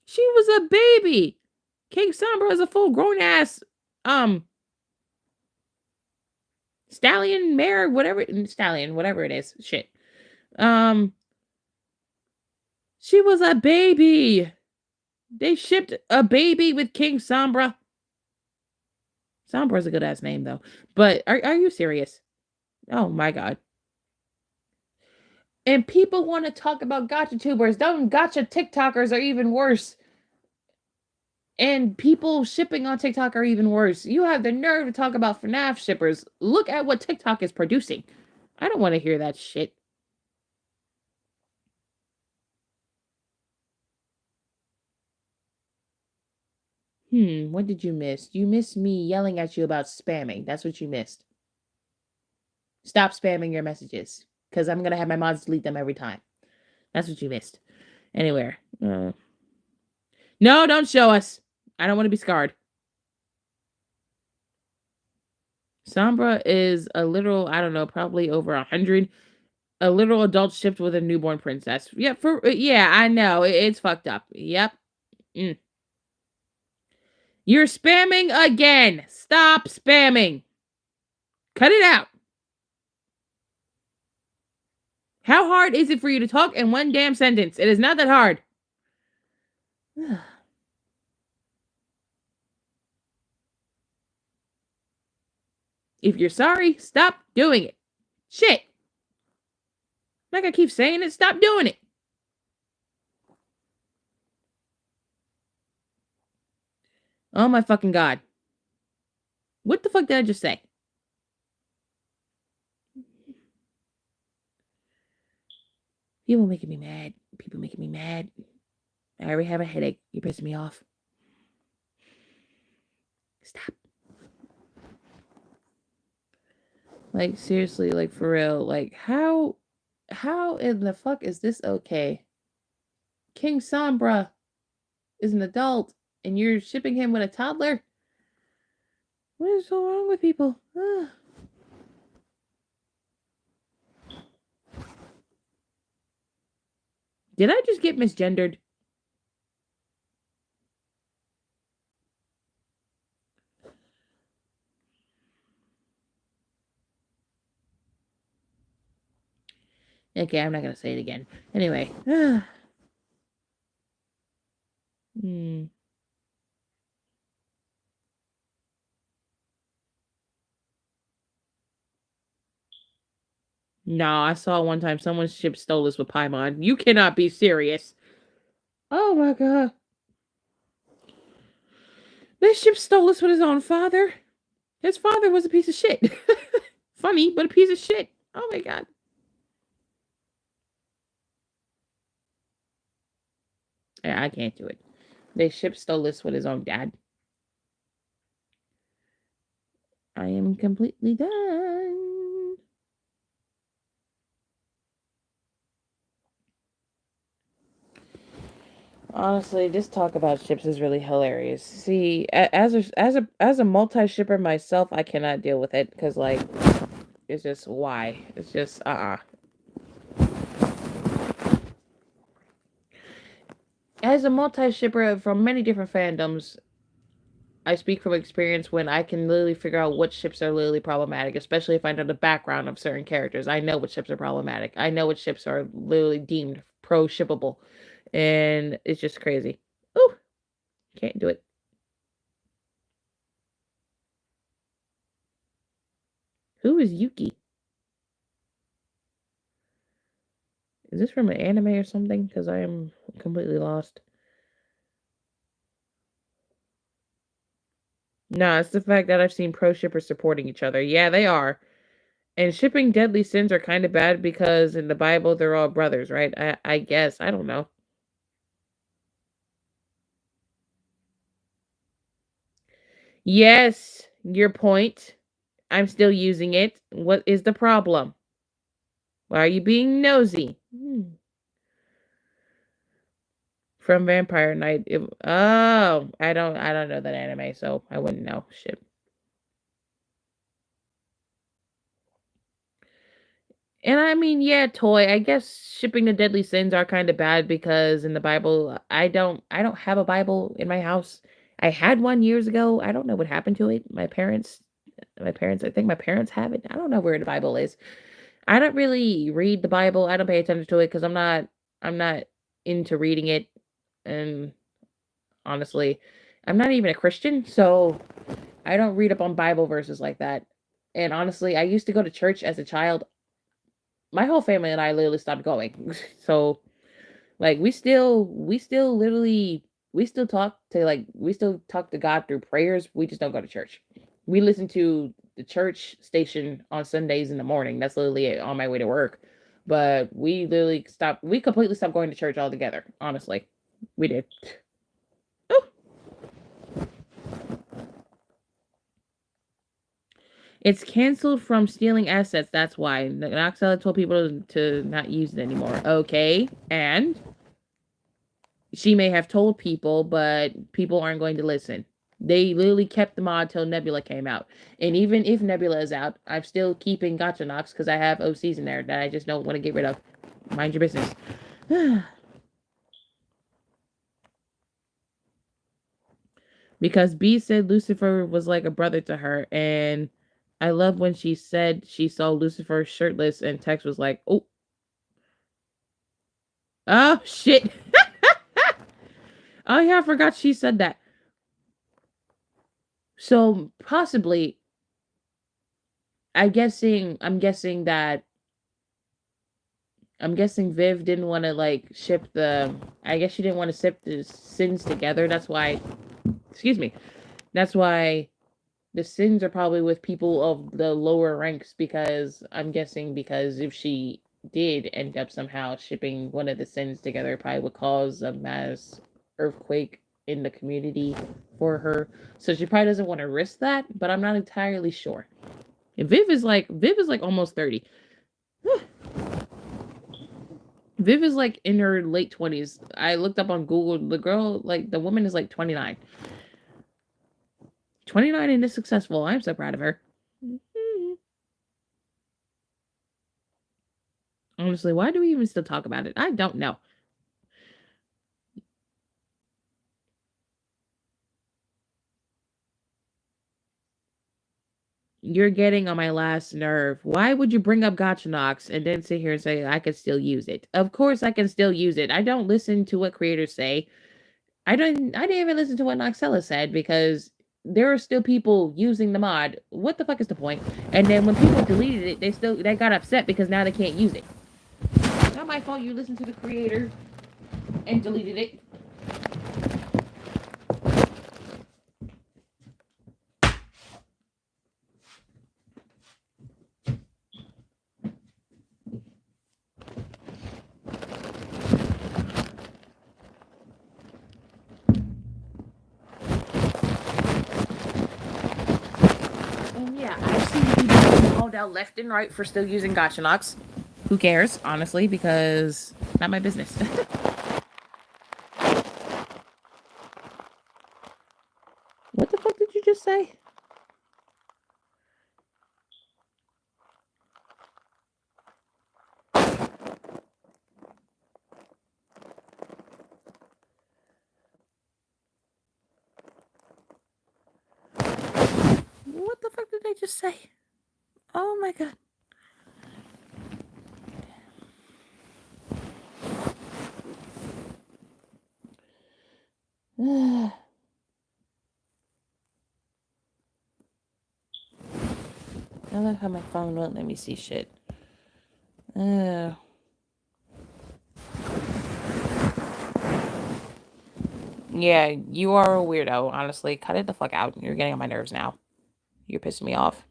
She was a baby. King Sombra is a full grown ass um stallion, mare, whatever, stallion, whatever it is. Shit. Um, she was a baby. They shipped a baby with King Sombra. Sombra's a good ass name though. But are you serious? Oh my god. And people want to talk about gotcha tubers. Them gotcha TikTokers are even worse. And people shipping on TikTok are even worse. You have the nerve to talk about FNAF shippers. Look at what TikTok is producing. I don't want to hear that shit. What did you miss? You missed me yelling at you about spamming. That's what you missed. Stop spamming your messages. Because I'm going to have my mods delete them every time. That's what you missed. Anywhere. No, don't show us. I don't want to be scarred. Sombra is a literal, I don't know, probably over 100. A literal adult shipped with a newborn princess. Yeah, I know. It's fucked up. Yep. Mm. You're spamming again. Stop spamming. Cut it out. How hard is it for you to talk in one damn sentence? It is not that hard. If you're sorry, stop doing it. Shit. Like I keep saying it, stop doing it. Oh my fucking god. What the fuck did I just say? People making me mad. People making me mad. I already have a headache. You're pissing me off. Stop. Like, seriously, like, for real. Like, how in the fuck is this okay? King Sombra is an adult, and you're shipping him with a toddler? What is so wrong with people? Did I just get misgendered? Okay, I'm not gonna say it again. Anyway. Hmm. No, I saw one time someone shipped Stolas with Paimon. You cannot be serious. Oh my god. They shipped Stolas with his own father. His father was a piece of shit. Funny, but a piece of shit. Oh my god. I can't do it. They shipped Stolas with his own dad. I am completely done. Honestly, just talk about ships is really hilarious. See, as a multi shipper myself, I cannot deal with it because like it's just why it's just As a multi shipper from many different fandoms, I speak from experience when I can literally figure out what ships are literally problematic, especially if I know the background of certain characters. I know what ships are problematic. I know what ships are literally deemed pro shippable, and it's just crazy. Oh, can't do it. Who is Yuki? Is this from an anime or something? Because I am completely lost. No, it's the fact that I've seen pro shippers supporting each other. Yeah, they are. And shipping deadly sins are kind of bad because in the Bible they're all brothers, right? I guess. I don't know. Yes, your point. I'm still using it. What is the problem? Why are you being nosy? From Vampire Knight. Oh, I don't know that anime, so I wouldn't know. Shit. And I mean, yeah, toy. I guess shipping the deadly sins are kind of bad because in the Bible, I don't have a Bible in my house. I had one years ago. I don't know what happened to it. My parents, I think my parents have it. I don't know where the Bible is. I don't really read the Bible. I don't pay attention to it because I'm not into reading it. And honestly, I'm not even a Christian, so I don't read up on Bible verses like that. And honestly, I used to go to church as a child. My whole family and I literally stopped going. So like we still literally we still talk to God through prayers. We just don't go to church. We listen to the church station on Sundays in the morning. That's literally it on my way to work. But we completely stopped going to church altogether, honestly. We did. Oh, it's canceled from stealing assets. That's why. Noxella told people to not use it anymore. Okay. And she may have told people, but people aren't going to listen. They literally kept the mod till Nebula came out. And even if Nebula is out, I'm still keeping Gacha Nox because I have OCs in there that I just don't want to get rid of. Mind your business. Because B said Lucifer was like a brother to her, and I love when she said she saw Lucifer shirtless, and Tex was like, oh shit." Oh yeah, I forgot she said that. So possibly, I'm guessing Viv didn't want to like ship the. I guess she didn't want to ship the sins together. That's why. Excuse me. That's why the sins are probably with people of the lower ranks because I'm guessing because if she did end up somehow shipping one of the sins together, it probably would cause a mass earthquake in the community for her. So she probably doesn't want to risk that, but I'm not entirely sure. And Viv is like almost 30. Viv is like in her late 20s. I looked up on Google. The girl, like the woman is like 29. 29 and is successful. I'm so proud of her. Honestly, why do we even still talk about it? I don't know. You're getting on my last nerve. Why would you bring up Gotcha Nox and then sit here and say I could still use it? Of course I can still use it. I don't listen to what creators say. I didn't even listen to what Noxella said because there are still people using the mod. What the fuck is the point? And then when people deleted it, they got upset because now they can't use it. Not my fault you listened to the creator and deleted it. And yeah, I've seen people called out left and right for still using Gotcha Nox. Who cares, honestly, because not my business. What the fuck did you just say? What the fuck did I just say? Oh my god. I love how my phone won't let me see shit. Yeah, you are a weirdo, honestly. Cut it the fuck out. You're getting on my nerves now. You're pissing me off.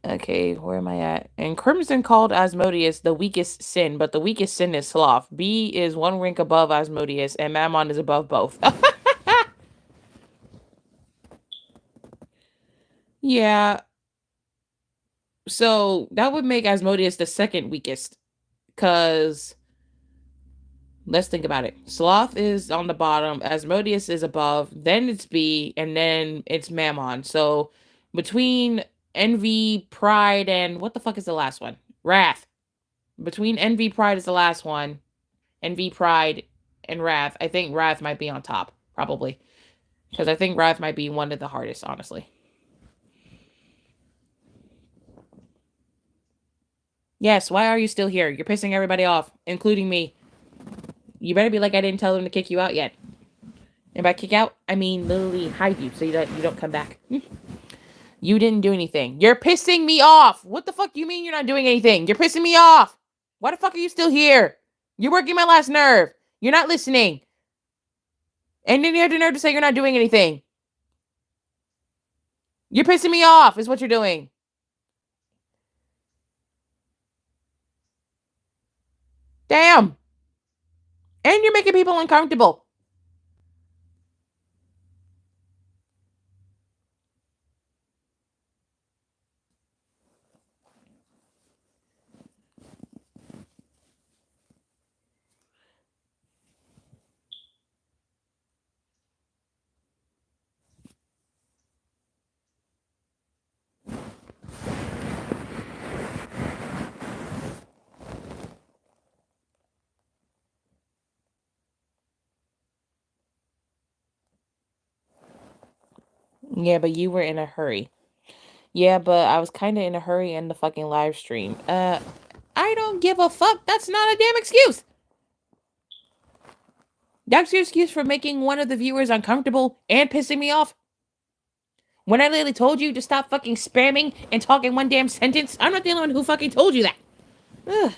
Okay, where am I at? And Crimson called Asmodeus the weakest sin, but the weakest sin is sloth. B is one rank above Asmodeus, and Mammon is above both. Yeah, so that would make Asmodeus the second weakest, because let's think about it. Sloth is on the bottom, Asmodeus is above, then it's B, and then it's Mammon. So between Envy, Pride, and what the fuck is the last one? Wrath. Between Envy, Pride is the last one. Envy, Pride, and Wrath. I think Wrath might be on top, probably. Because I think Wrath might be one of the hardest, honestly. Yes, why are you still here? You're pissing everybody off, including me. You better be like I didn't tell them to kick you out yet. And by kick out, I mean literally hide you so you don't come back. You didn't do anything. You're pissing me off. What the fuck do you mean you're not doing anything? You're pissing me off. Why the fuck are you still here? You're working my last nerve. You're not listening. And then you have the nerve to say you're not doing anything. You're pissing me off, is what you're doing. Damn. And you're making people uncomfortable. Yeah, but you were in a hurry. Yeah, but I was kind of in a hurry in the fucking live stream. I don't give a fuck. That's not a damn excuse. That's your excuse for making one of the viewers uncomfortable and pissing me off. When I literally told you to stop fucking spamming and talking one damn sentence, I'm not the only one who fucking told you that. Ugh.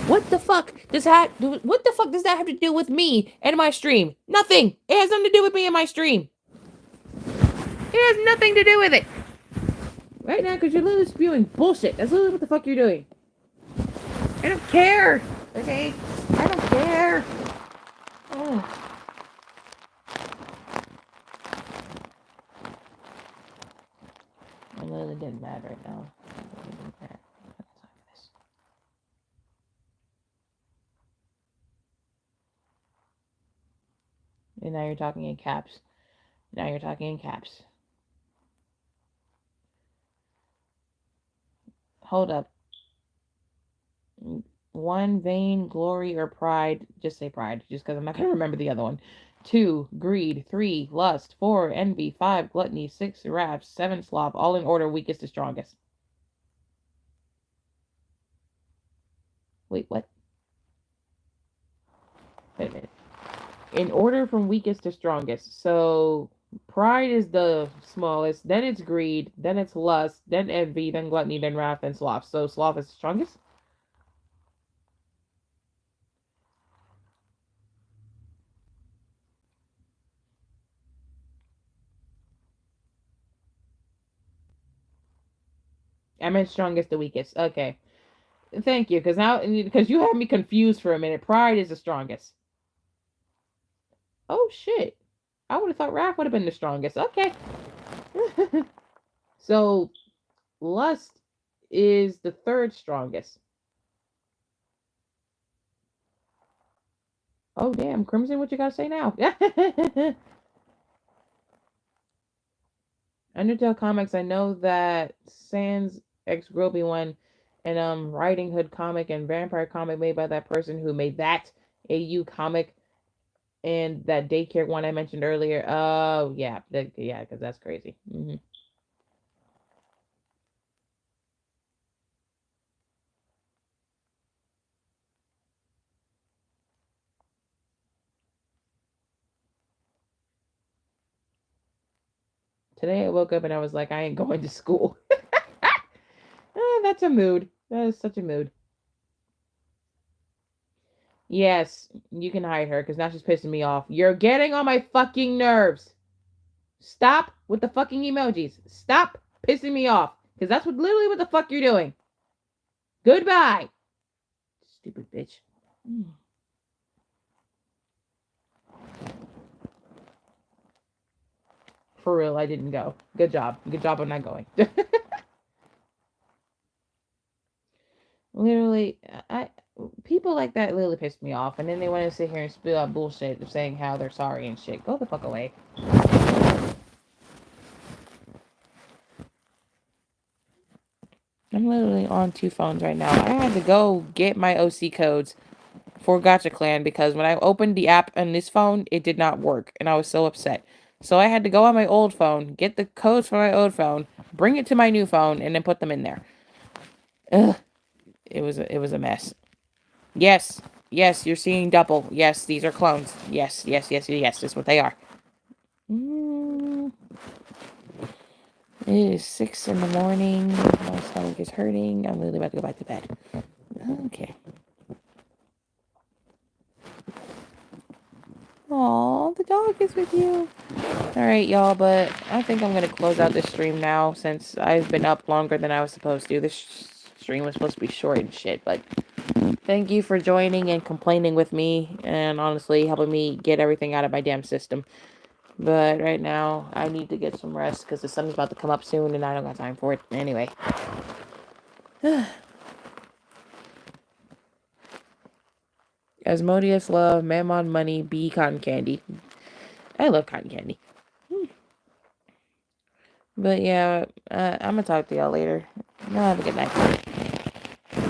What the fuck does that? What the fuck does that have to do with me and my stream? Nothing. It has nothing to do with me and my stream. It has nothing to do with it. Right now, because you're literally spewing bullshit. That's literally what the fuck you're doing. I don't care. Okay? I don't care. Ugh. I'm literally getting mad right now. And now you're talking in caps. Now you're talking in caps. Hold up. One, vain, glory, or pride. Just say pride, just because I'm not going to remember the other one. 2, greed. 3, lust. 4, envy. 5, gluttony. 6, wrath. 7, sloth. All in order, weakest to strongest. Wait, what? Wait a minute. In order from weakest to strongest. So, pride is the smallest, then it's greed, then it's lust, then envy, then gluttony, then wrath, then sloth. So, sloth is the strongest? I meant strongest to weakest. Okay. Thank you, because you had me confused for a minute. Pride is the strongest. Oh shit! I would have thought Wrath would have been the strongest. Okay. So lust is the third strongest. Oh damn, Crimson, what you gotta say now? Undertale comics. I know that Sans X Groby one, and Riding Hood comic and Vampire comic made by that person who made that AU comic and that daycare one I mentioned earlier. Oh yeah, yeah, because that's crazy. Today I woke up and I was like, I ain't going to school. That's a mood. That is such a mood. Yes, you can hide her because now she's pissing me off. You're getting on my fucking nerves. Stop with the fucking emojis. Stop pissing me off because that's literally what the fuck you're doing. Goodbye. Stupid bitch. For real, I didn't go. Good job. Good job on not going. Literally, I people like that literally piss me off, and then they want to sit here and spill out bullshit of saying how they're sorry and shit. Go the fuck away. I'm literally on 2 phones right now. I had to go get my OC codes for Gacha Clan because when I opened the app on this phone, it did not work, and I was so upset. So I had to go on my old phone, get the codes for my old phone, bring it to my new phone, and then put them in there. Ugh, it was a mess. Yes, yes, you're seeing double. Yes, these are clones. Yes, yes, yes, yes, that's what they are. It is 6 in the morning. My stomach is hurting. I'm literally about to go back to bed. Okay. Aw, the dog is with you. Alright, y'all, but I think I'm going to close out this stream now since I've been up longer than I was supposed to. This stream was supposed to be short and shit, but thank you for joining and complaining with me and honestly helping me get everything out of my damn system. But right now, I need to get some rest because the sun's about to come up soon and I don't got time for it. Anyway. Asmodeus love, Mammon money, B cotton candy. I love cotton candy. But yeah, I'm gonna talk to y'all later. Y'all have a good night.